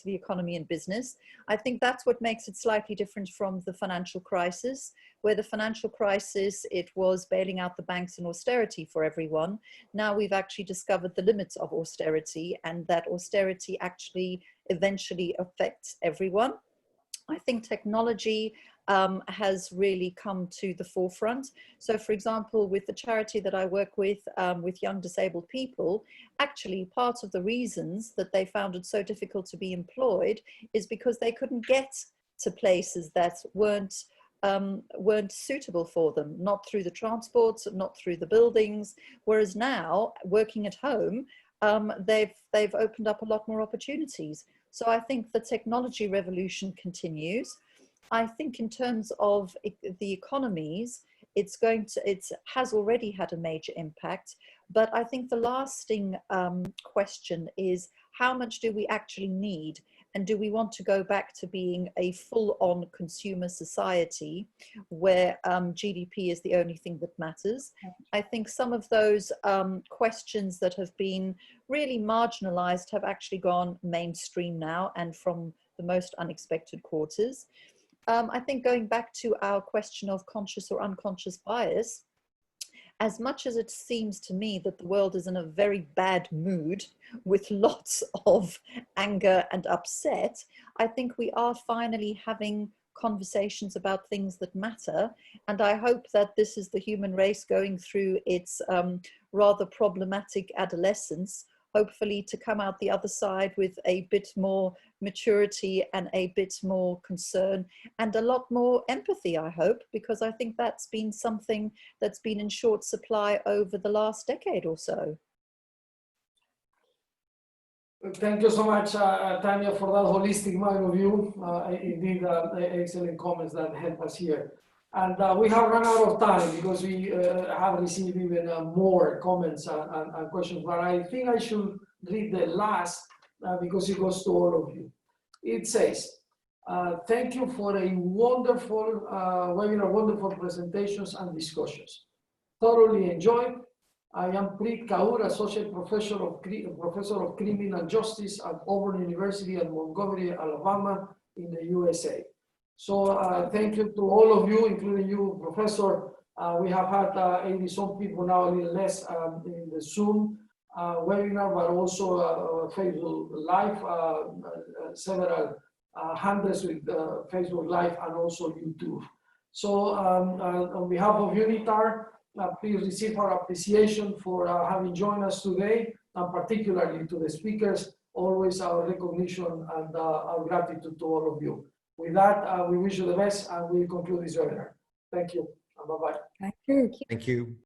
the economy and business. I think that's what makes it slightly different from the financial crisis, where the financial crisis, it was bailing out the banks and austerity for everyone. Now we've actually discovered the limits of austerity, and that austerity actually eventually affects everyone. I think technology has really come to the forefront. So for example, with the charity that I work with young disabled people, actually part of the reasons that they found it so difficult to be employed is because they couldn't get to places that weren't suitable for them, not through the transport, not through the buildings. Whereas now, working at home, they've opened up a lot more opportunities. So I think the technology revolution continues. I think in terms of the economies, it has already had a major impact. But I think the lasting question is, how much do we actually need? And do we want to go back to being a full-on consumer society where GDP is the only thing that matters? I think some of those questions that have been really marginalized have actually gone mainstream now, and from the most unexpected quarters. I think going back to our question of conscious or unconscious bias, as much as it seems to me that the world is in a very bad mood with lots of anger and upset, I think we are finally having conversations about things that matter. And I hope that this is the human race going through its rather problematic adolescence, hopefully to come out the other side with a bit more maturity and a bit more concern and a lot more empathy, I hope, because I think that's been something that's been in short supply over the last decade or so. Thank you so much, Tanya, for that holistic mind of view. Indeed, excellent comments that help us here. And we have run out of time because we have received even more comments and questions, but I think I should read the last because it goes to all of you. It says, thank you for a wonderful webinar, wonderful presentations and discussions. Thoroughly enjoyed. I am Preet Kaur, Associate Professor of Criminal Justice at Auburn University at Montgomery, Alabama in the USA. So thank you to all of you, including you, Professor. We have had 80-some people now, a little less in the Zoom. webinar, but also Facebook Live, several hundreds with Facebook Live and also YouTube. So on behalf of UNITAR, please receive our appreciation for having joined us today, and particularly to the speakers, always our recognition and our gratitude to all of you. With that, we wish you the best, and we conclude this webinar. Thank you, and bye-bye. Thank you. Thank you.